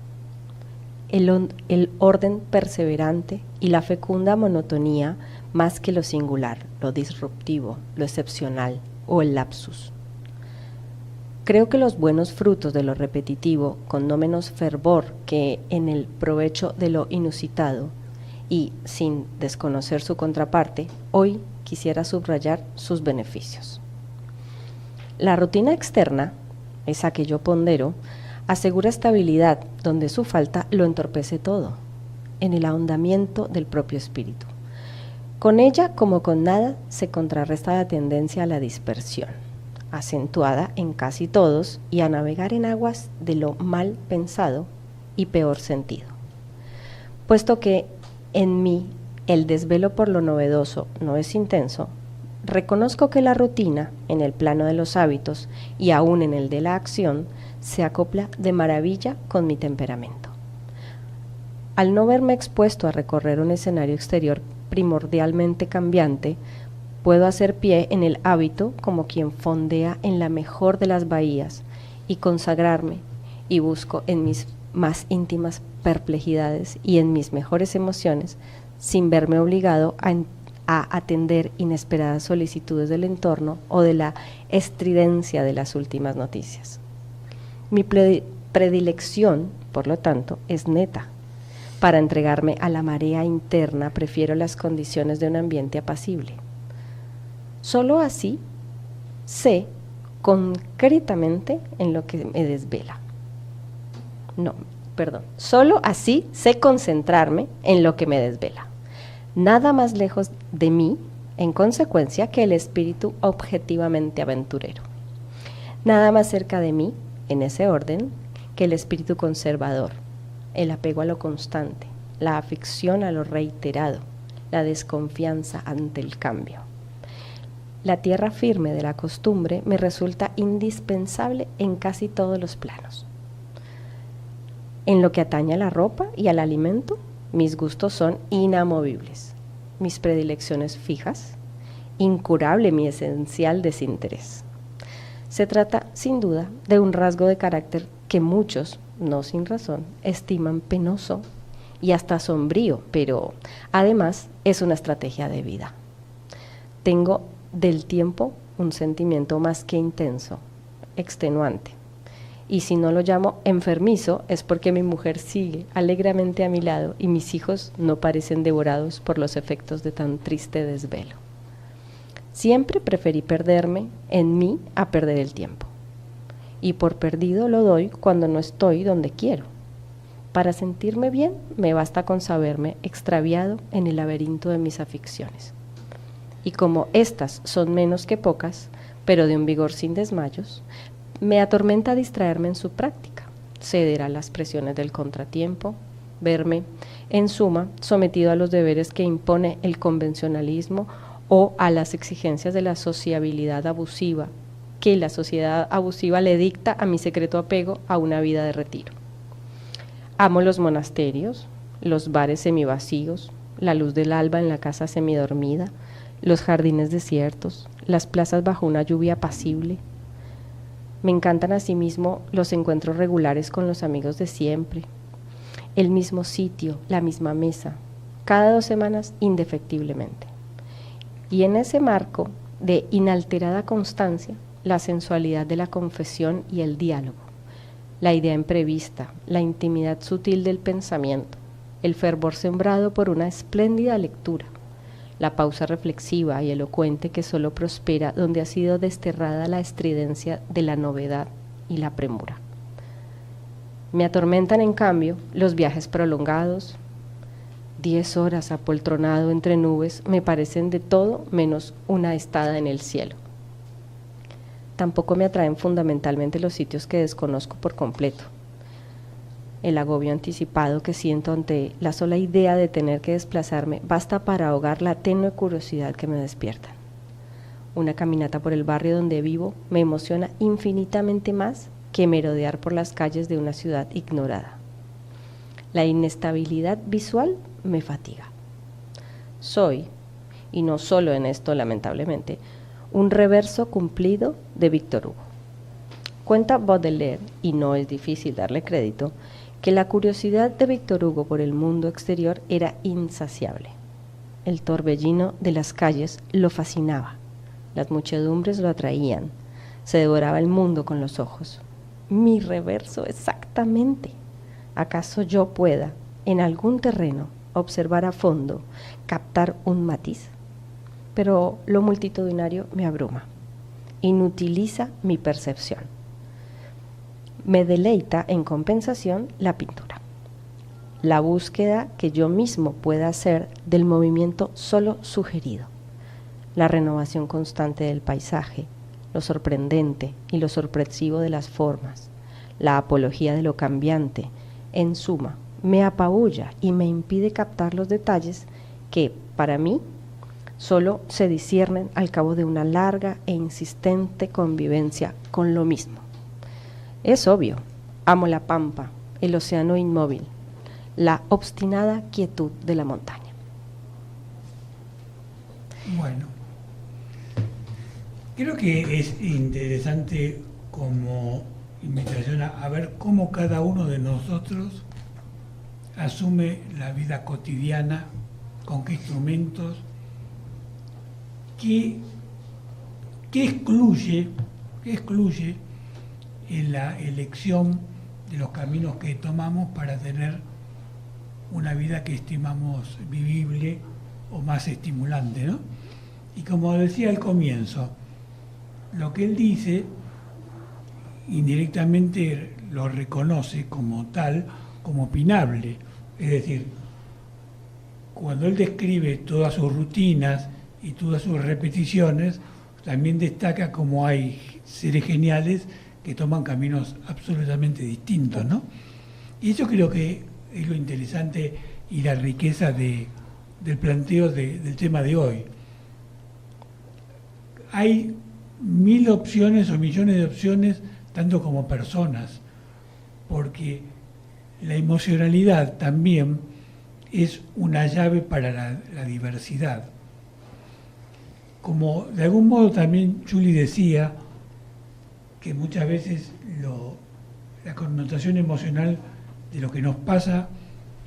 [SPEAKER 5] el orden perseverante y la fecunda monotonía más que lo singular, lo disruptivo, lo excepcional o el lapsus. Creo que los buenos frutos de lo repetitivo, con no menos fervor que en el provecho de lo inusitado, y sin desconocer su contraparte, hoy quisiera subrayar sus beneficios. La rutina externa, esa que yo pondero, asegura estabilidad donde su falta lo entorpece todo, en el ahondamiento del propio espíritu. Con ella, como con nada, se contrarresta la tendencia a la dispersión, acentuada en casi todos, y a navegar en aguas de lo mal pensado y peor sentido. Puesto que en mí el desvelo por lo novedoso no es intenso, reconozco que la rutina, en el plano de los hábitos y aún en el de la acción, se acopla de maravilla con mi temperamento. Al no verme expuesto a recorrer un escenario exterior primordialmente cambiante, puedo hacer pie en el hábito como quien fondea en la mejor de las bahías y consagrarme, y busco en mis más íntimas perplejidades y en mis mejores emociones, sin verme obligado a atender inesperadas solicitudes del entorno o de la estridencia de las últimas noticias. Mi predilección, por lo tanto, es neta. Para entregarme a la marea interna prefiero las condiciones de un ambiente apacible. Solo así sé concretamente en lo que me desvela. Solo así sé concentrarme en lo que me desvela. Nada más lejos de mí, en consecuencia, que el espíritu objetivamente aventurero. Nada más cerca de mí, en ese orden, que el espíritu conservador, el apego a lo constante, la afición a lo reiterado, la desconfianza ante el cambio. La tierra firme de la costumbre me resulta indispensable en casi todos los planos. En lo que atañe a la ropa y al alimento, mis gustos son inamovibles, mis predilecciones fijas, incurable mi esencial desinterés. Se trata, sin duda, de un rasgo de carácter que muchos, no sin razón, estiman penoso y hasta sombrío, pero además es una estrategia de vida. Tengo del tiempo un sentimiento más que intenso, extenuante, y si no lo llamo enfermizo es porque mi mujer sigue alegremente a mi lado y mis hijos no parecen devorados por los efectos de tan triste desvelo. Siempre preferí perderme en mí a perder el tiempo, y por perdido lo doy cuando no estoy donde quiero. Para sentirme bien me basta con saberme extraviado en el laberinto de mis aficiones. Y como estas son menos que pocas, pero de un vigor sin desmayos, me atormenta distraerme en su práctica, ceder a las presiones del contratiempo, verme, en suma, sometido a los deberes que impone el convencionalismo o a las exigencias de la sociabilidad abusiva, que la sociedad abusiva le dicta a mi secreto apego a una vida de retiro. Amo los monasterios, los bares semivacíos, la luz del alba en la casa semidormida, los jardines desiertos, las plazas bajo una lluvia apacible. Me encantan asimismo los encuentros regulares con los amigos de siempre, el mismo sitio, la misma mesa, cada 2 semanas indefectiblemente. Y en ese marco de inalterada constancia, la sensualidad de la confesión y el diálogo, la idea imprevista, la intimidad sutil del pensamiento, el fervor sembrado por una espléndida lectura, la pausa reflexiva y elocuente que solo prospera donde ha sido desterrada la estridencia de la novedad y la premura. Me atormentan, en cambio, los viajes prolongados. 10 horas apoltronado entre nubes me parecen de todo menos una estada en el cielo. Tampoco me atraen fundamentalmente los sitios que desconozco por completo. El agobio anticipado que siento ante la sola idea de tener que desplazarme basta para ahogar la tenue curiosidad que me despierta. Una caminata por el barrio donde vivo me emociona infinitamente más que merodear por las calles de una ciudad ignorada. La inestabilidad visual me fatiga. Soy, y no solo en esto lamentablemente, un reverso cumplido de Víctor Hugo. Cuenta Baudelaire, y no es difícil darle crédito, que la curiosidad de Víctor Hugo por el mundo exterior era insaciable. El torbellino de las calles lo fascinaba, las muchedumbres lo atraían, se devoraba el mundo con los ojos. Mi reverso exactamente. ¿Acaso yo pueda, en algún terreno, observar a fondo, captar un matiz? Pero lo multitudinario me abruma, inutiliza mi percepción. Me deleita en compensación la pintura, la búsqueda que yo mismo pueda hacer del movimiento solo sugerido, la renovación constante del paisaje, lo sorprendente y lo sorpresivo de las formas, la apología de lo cambiante, en suma, me apabulla y me impide captar los detalles que, para mí, solo se disciernen al cabo de una larga e insistente convivencia con lo mismo. Es obvio, amo la pampa, el océano inmóvil, la obstinada quietud de la montaña.
[SPEAKER 3] Bueno, creo que es interesante como invitación a ver cómo cada uno de nosotros asume la vida cotidiana, con qué instrumentos, qué excluye en la elección de los caminos que tomamos para tener una vida que estimamos vivible o más estimulante, ¿no? Y como decía al comienzo, lo que él dice indirectamente lo reconoce como tal, como opinable. Es decir, cuando él describe todas sus rutinas y todas sus repeticiones, también destaca cómo hay seres geniales que toman caminos absolutamente distintos, ¿no? Y eso creo que es lo interesante y la riqueza del planteo del tema de hoy. hay 1000 opciones o millones de opciones, tanto como personas, porque la emocionalidad también es una llave para la diversidad. Como de algún modo también Julie decía que muchas veces la connotación emocional de lo que nos pasa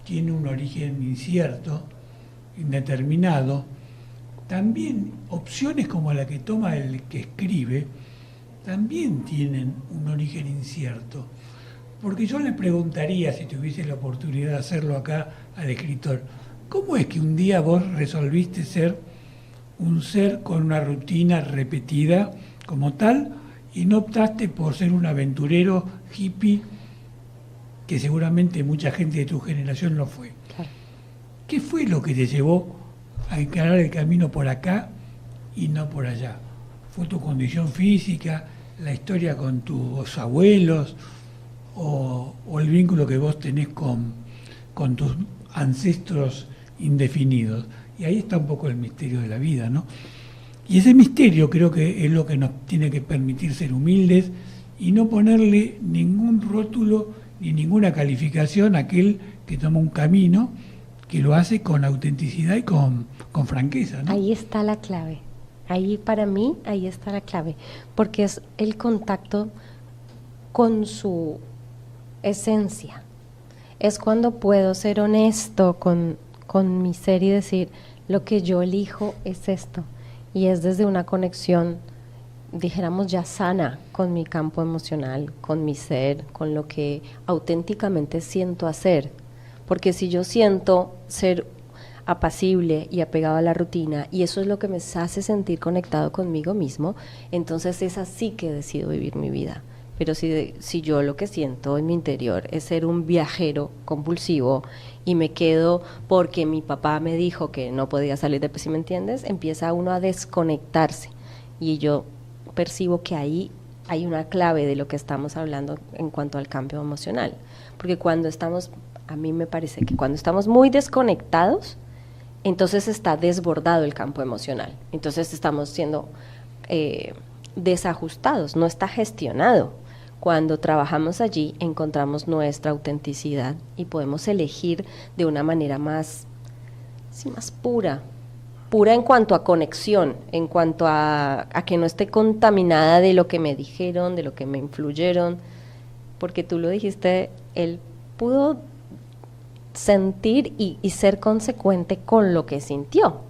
[SPEAKER 3] tiene un origen incierto, indeterminado, también opciones como la que toma el que escribe también tienen un origen incierto. Porque yo le preguntaría, si tuviese la oportunidad de hacerlo acá al escritor, ¿cómo es que un día vos resolviste ser un ser con una rutina repetida como tal y no optaste por ser un aventurero hippie que seguramente mucha gente de tu generación lo fue?
[SPEAKER 5] Claro.
[SPEAKER 3] ¿Qué fue lo que te llevó a encarar el camino por acá y no por allá? ¿Fue tu condición física, la historia con tus abuelos o el vínculo que vos tenés con tus ancestros indefinidos? Y ahí está un poco el misterio de la vida, ¿no? Y ese misterio creo que es lo que nos tiene que permitir ser humildes y no ponerle ningún rótulo ni ninguna calificación a aquel que toma un camino que lo hace con autenticidad y con franqueza, ¿no?
[SPEAKER 5] Ahí está la clave. Ahí, para mí, ahí está la clave. Porque es el contacto con su esencia. Es cuando puedo ser honesto con mi ser y decir, lo que yo elijo es esto. Y es desde una conexión, dijéramos ya sana, con mi campo emocional, con mi ser, con lo que auténticamente siento hacer. Porque si yo siento ser apacible y apegado a la rutina, y eso es lo que me hace sentir conectado conmigo mismo, entonces es así que decido vivir mi vida. Pero si yo lo que siento en mi interior es ser un viajero compulsivo y me quedo porque mi papá me dijo que no podía salir de, si me entiendes, empieza uno a desconectarse. Y yo percibo que ahí hay una clave de lo que estamos hablando en cuanto al cambio emocional. Porque cuando estamos, a mí me parece que cuando estamos muy desconectados, entonces está desbordado el campo emocional. Entonces estamos siendo desajustados, no está gestionado. Cuando trabajamos allí encontramos nuestra autenticidad y podemos elegir de una manera más pura en cuanto a conexión, en cuanto a que no esté contaminada de lo que me dijeron, de lo que me influyeron, porque tú lo dijiste, él pudo sentir y ser consecuente con lo que sintió.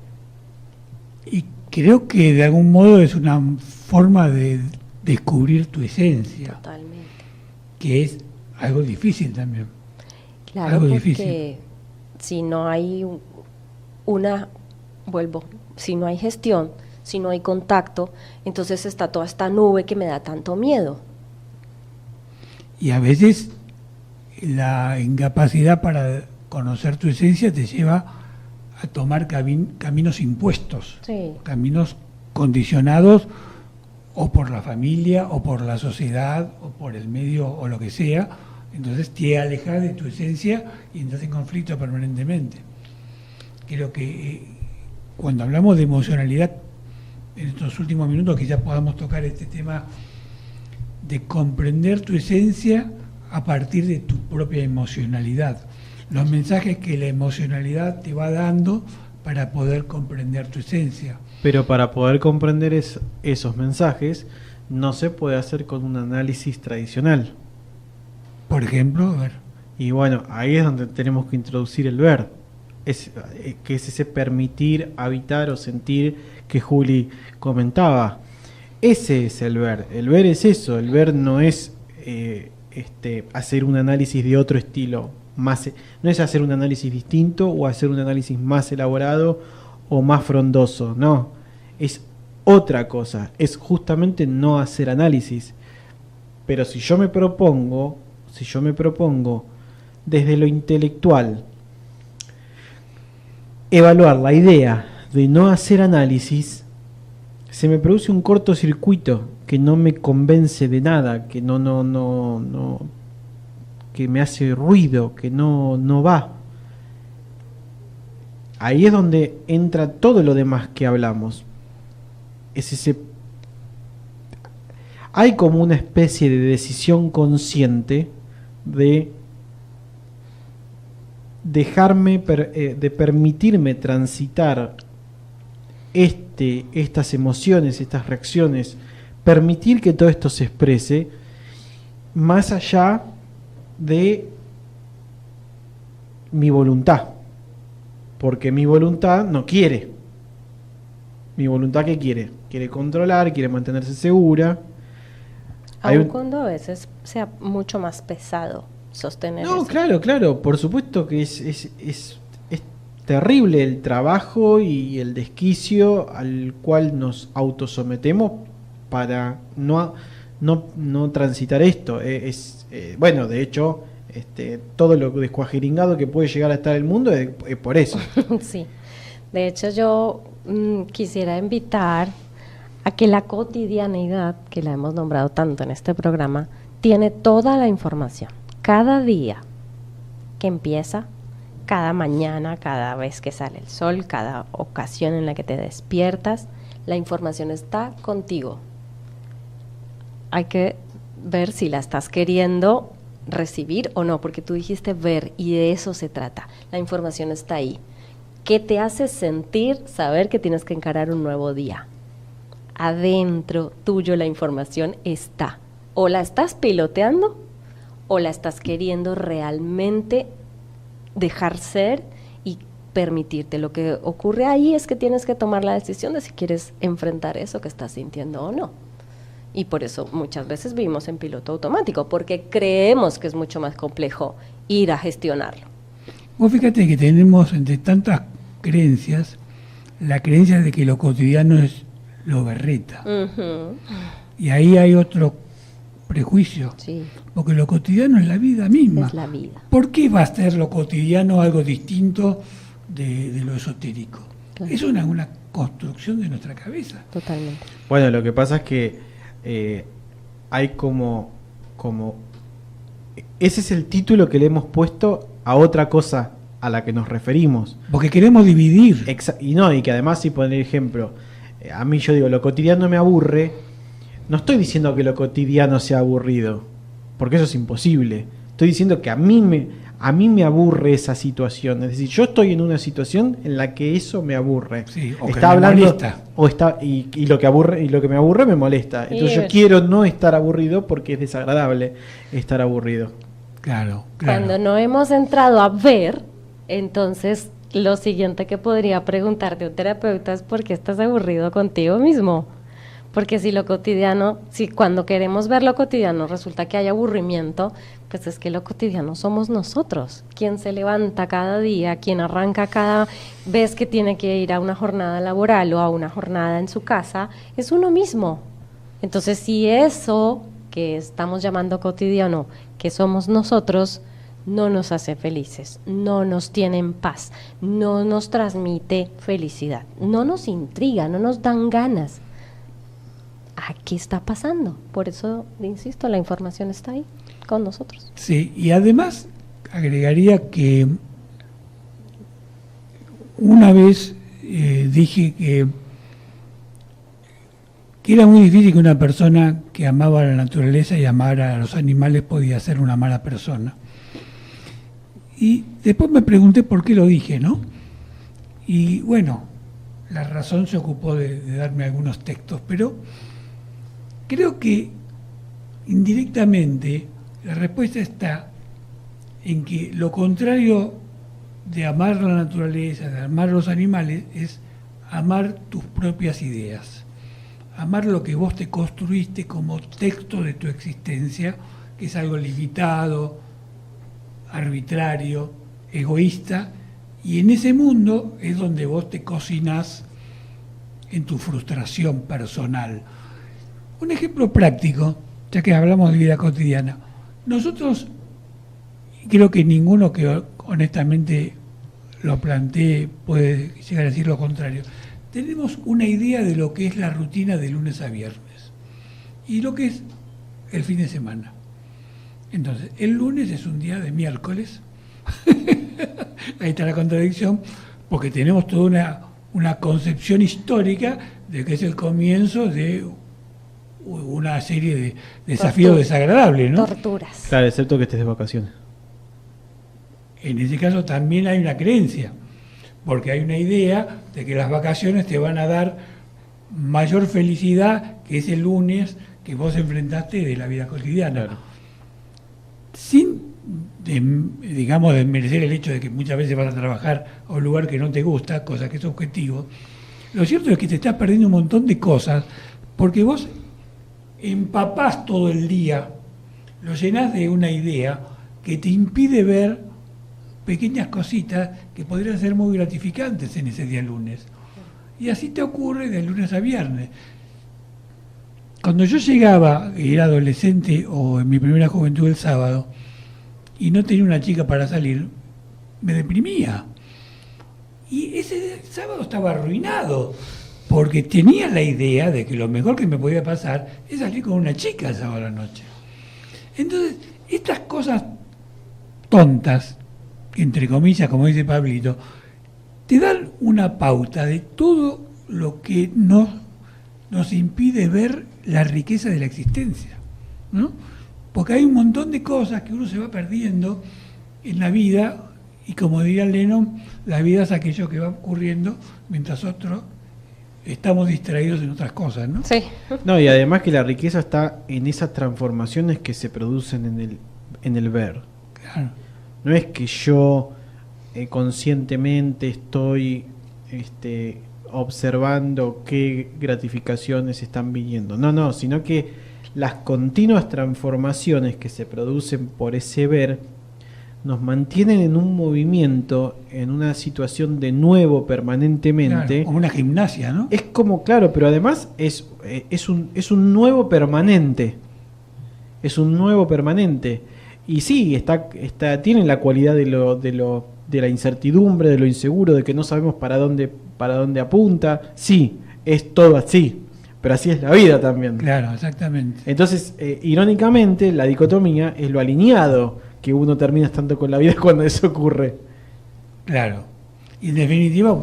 [SPEAKER 3] Y creo que de algún modo es una forma de descubrir tu esencia.
[SPEAKER 5] Totalmente.
[SPEAKER 3] Que es algo difícil también.
[SPEAKER 5] Claro,
[SPEAKER 3] algo
[SPEAKER 5] porque
[SPEAKER 3] difícil.
[SPEAKER 5] Si no hay si no hay gestión, si no hay contacto, entonces está toda esta nube que me da tanto miedo.
[SPEAKER 3] Y a veces la incapacidad para conocer tu esencia te lleva a tomar caminos impuestos,
[SPEAKER 5] Sí.
[SPEAKER 3] caminos condicionados o por la familia o por la sociedad o por el medio o lo que sea. Entonces te alejas de tu esencia y entras en conflicto permanentemente. Creo que cuando hablamos de emocionalidad, en estos últimos minutos quizás podamos tocar este tema de comprender tu esencia a partir de tu propia emocionalidad. Los mensajes que la emocionalidad te va dando para poder comprender tu esencia.
[SPEAKER 4] Pero para poder comprender esos mensajes no se puede hacer con un análisis tradicional.
[SPEAKER 3] Por ejemplo, a ver.
[SPEAKER 4] Y bueno, ahí es donde tenemos que introducir el ver, que es ese permitir, habitar o sentir que Juli comentaba. Ese es el ver es eso, el ver no es hacer un análisis de otro estilo, no es hacer un análisis distinto o hacer un análisis más elaborado o más frondoso, no, es otra cosa, es justamente no hacer análisis. Pero si yo me propongo desde lo intelectual evaluar la idea de no hacer análisis, se me produce un cortocircuito que no me convence de nada, que no que me hace ruido, que no va. Ahí es donde entra todo lo demás que hablamos. Es ese hay como una especie de decisión consciente de dejarme, de permitirme transitar estas emociones, estas reacciones, permitir que todo esto se exprese más allá de mi voluntad, porque mi voluntad no quiere. Mi voluntad, ¿qué quiere? Quiere controlar, quiere mantenerse segura.
[SPEAKER 5] Aun cuando a veces sea mucho más pesado sostener eso.
[SPEAKER 4] No, claro, por supuesto que es terrible el trabajo y el desquicio al cual nos autosometemos para no transitar esto. Bueno, de hecho, todo lo descuajeringado que puede llegar a estar el mundo es por eso.
[SPEAKER 5] Sí, de hecho yo quisiera invitar a que la cotidianeidad, que la hemos nombrado tanto en este programa, tiene toda la información. Cada día que empieza, cada mañana, cada vez que sale el sol, cada ocasión en la que te despiertas, la información está contigo. Hay que ver si la estás queriendo recibir o no, porque tú dijiste ver y de eso se trata. La información está ahí. ¿Qué te hace sentir saber que tienes que encarar un nuevo día? Adentro tuyo la información está. O la estás piloteando o la estás queriendo realmente dejar ser y permitirte. Lo que ocurre ahí es que tienes que tomar la decisión de si quieres enfrentar eso que estás sintiendo o no. Y por eso muchas veces vivimos en piloto automático, porque creemos que es mucho más complejo ir a gestionarlo.
[SPEAKER 3] Vos fíjate que tenemos entre tantas creencias, la creencia de que lo cotidiano es lo berreta.
[SPEAKER 5] Uh-huh.
[SPEAKER 3] Y ahí hay otro prejuicio,
[SPEAKER 5] Sí,
[SPEAKER 3] porque lo cotidiano es la vida misma.
[SPEAKER 5] es la vida.
[SPEAKER 3] ¿Por qué va a ser lo cotidiano algo distinto de lo esotérico?
[SPEAKER 5] Claro.
[SPEAKER 3] Es una construcción de nuestra cabeza.
[SPEAKER 5] Totalmente.
[SPEAKER 4] Bueno, lo que pasa es que hay como ese es el título que le hemos puesto a otra cosa a la que nos referimos.
[SPEAKER 3] Porque queremos dividir.
[SPEAKER 4] Y que además, si poner ejemplo, a mí yo digo, lo cotidiano me aburre, no estoy diciendo que lo cotidiano sea aburrido, porque eso es imposible. Estoy diciendo que a mí me aburre esa situación. Es decir, yo estoy en una situación en la que eso me aburre.
[SPEAKER 3] Sí, o
[SPEAKER 4] está
[SPEAKER 3] que me
[SPEAKER 4] hablando
[SPEAKER 3] molesta.
[SPEAKER 4] y lo que aburre y lo que me aburre me molesta. Entonces yo quiero no estar aburrido porque es desagradable estar aburrido.
[SPEAKER 3] Claro.
[SPEAKER 5] Cuando no hemos entrado a ver, entonces lo siguiente que podría preguntarte un terapeuta es ¿por qué estás aburrido contigo mismo? Porque si lo cotidiano, si cuando queremos ver lo cotidiano resulta que hay aburrimiento, pues es que lo cotidiano somos nosotros. Quien se levanta cada día, quien arranca cada vez que tiene que ir a una jornada laboral o a una jornada en su casa, es uno mismo. Entonces, si eso que estamos llamando cotidiano, que somos nosotros, no nos hace felices, no nos tiene en paz, no nos transmite felicidad, no nos intriga, no nos dan ganas. ¿Qué está pasando? Por eso, insisto, la información está ahí con nosotros.
[SPEAKER 3] Sí, y además agregaría que una vez dije que era muy difícil que una persona que amaba a la naturaleza y amara a los animales podía ser una mala persona. Y después me pregunté por qué lo dije, ¿no? Y bueno, la razón se ocupó de darme algunos textos, pero creo que indirectamente la respuesta está en que lo contrario de amar la naturaleza, de amar los animales, es amar tus propias ideas. Amar lo que vos te construiste como texto de tu existencia, que es algo limitado, arbitrario, egoísta, y en ese mundo es donde vos te cocinás en tu frustración personal. Un ejemplo práctico, ya que hablamos de vida cotidiana. Nosotros, creo que ninguno que honestamente lo plantee puede llegar a decir lo contrario, tenemos una idea de lo que es la rutina de lunes a viernes y lo que es el fin de semana. Entonces, el lunes es un día de miércoles, ahí está la contradicción, porque tenemos toda una concepción histórica de que es el comienzo de una serie de desafíos desagradables, ¿no?
[SPEAKER 5] Torturas.
[SPEAKER 4] Claro, excepto que estés de vacaciones.
[SPEAKER 3] En ese caso también hay una creencia, porque hay una idea de que las vacaciones te van a dar mayor felicidad que ese lunes que vos enfrentaste de la vida cotidiana.
[SPEAKER 4] Claro.
[SPEAKER 3] Sin, digamos, desmerecer el hecho de que muchas veces vas a trabajar a un lugar que no te gusta, cosa que es objetivo. Lo cierto es que te estás perdiendo un montón de cosas, porque vos empapás todo el día, lo llenás de una idea que te impide ver pequeñas cositas que podrían ser muy gratificantes en ese día lunes. Y así te ocurre de lunes a viernes. Cuando yo llegaba, era adolescente o en mi primera juventud el sábado, y no tenía una chica para salir, me deprimía. Y ese sábado estaba arruinado, porque tenía la idea de que lo mejor que me podía pasar es salir con una chica el sábado a la noche. Entonces, estas cosas tontas, entre comillas, como dice Pablito, te dan una pauta de todo lo que nos impide ver la riqueza de la existencia, ¿no? Porque hay un montón de cosas que uno se va perdiendo en la vida, y como diría Lennon, la vida es aquello que va ocurriendo mientras otros estamos distraídos en otras cosas, ¿no?
[SPEAKER 5] Sí.
[SPEAKER 4] No, y además que la riqueza está en esas transformaciones que se producen en el ver.
[SPEAKER 3] Claro.
[SPEAKER 4] No es que yo conscientemente estoy observando qué gratificaciones están viniendo. No, sino que las continuas transformaciones que se producen por ese ver nos mantienen en un movimiento, en una situación de nuevo permanentemente.
[SPEAKER 3] Claro, como una gimnasia, ¿no?
[SPEAKER 4] Es como, claro, pero además es un nuevo permanente. Es un nuevo permanente. Y sí, tiene la cualidad de la incertidumbre, de lo inseguro, de que no sabemos para dónde apunta. Sí, es todo así, pero así es la vida también.
[SPEAKER 3] Claro, exactamente.
[SPEAKER 4] Entonces, irónicamente, la dicotomía es lo alineado que uno termina estando con la vida cuando eso ocurre.
[SPEAKER 3] Claro. Y en definitiva,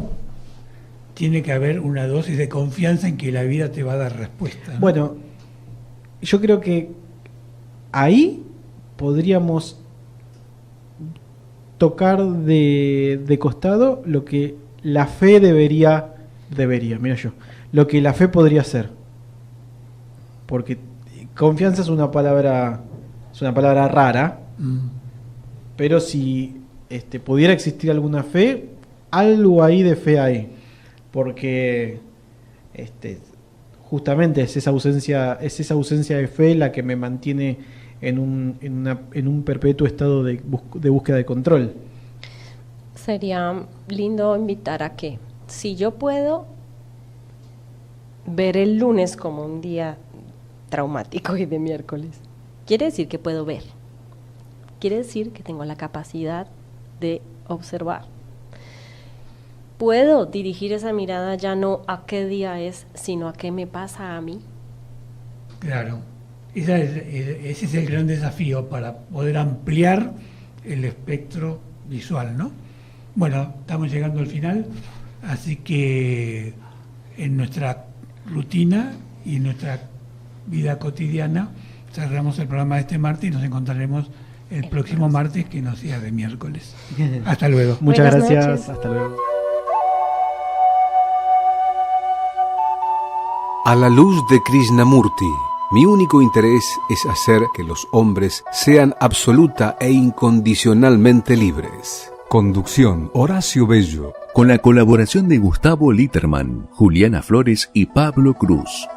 [SPEAKER 3] tiene que haber una dosis de confianza en que la vida te va a dar respuesta, ¿no?
[SPEAKER 4] Bueno, yo creo que ahí podríamos tocar de costado lo que la fe debería, mira yo, lo que la fe podría ser. Porque confianza es una palabra rara, pero si pudiera existir alguna fe, algo ahí de fe hay. Porque justamente es esa ausencia de fe la que me mantiene en un perpetuo estado de búsqueda de control.
[SPEAKER 5] Sería lindo invitar a que, si yo puedo ver el lunes como un día traumático y de miércoles, quiere decir que puedo ver. Quiere decir que tengo la capacidad de observar. Puedo dirigir esa mirada ya no a qué día es, sino a qué me pasa a mí.
[SPEAKER 3] Claro. Ese es el gran desafío para poder ampliar el espectro visual, ¿no? Bueno, estamos llegando al final, así que en nuestra rutina y en nuestra vida cotidiana cerramos el programa de este martes y nos encontraremos el próximo martes, que no sea de miércoles. Hasta luego.
[SPEAKER 4] Muchas
[SPEAKER 5] Buenas
[SPEAKER 4] gracias.
[SPEAKER 5] noches.
[SPEAKER 4] Hasta luego.
[SPEAKER 1] A la luz de Krishnamurti, mi único interés es hacer que los hombres sean absoluta e incondicionalmente libres. Conducción: Horacio Bello.
[SPEAKER 2] Con la colaboración de Gustavo Litterman, Juliana Flores y Pablo Cruz.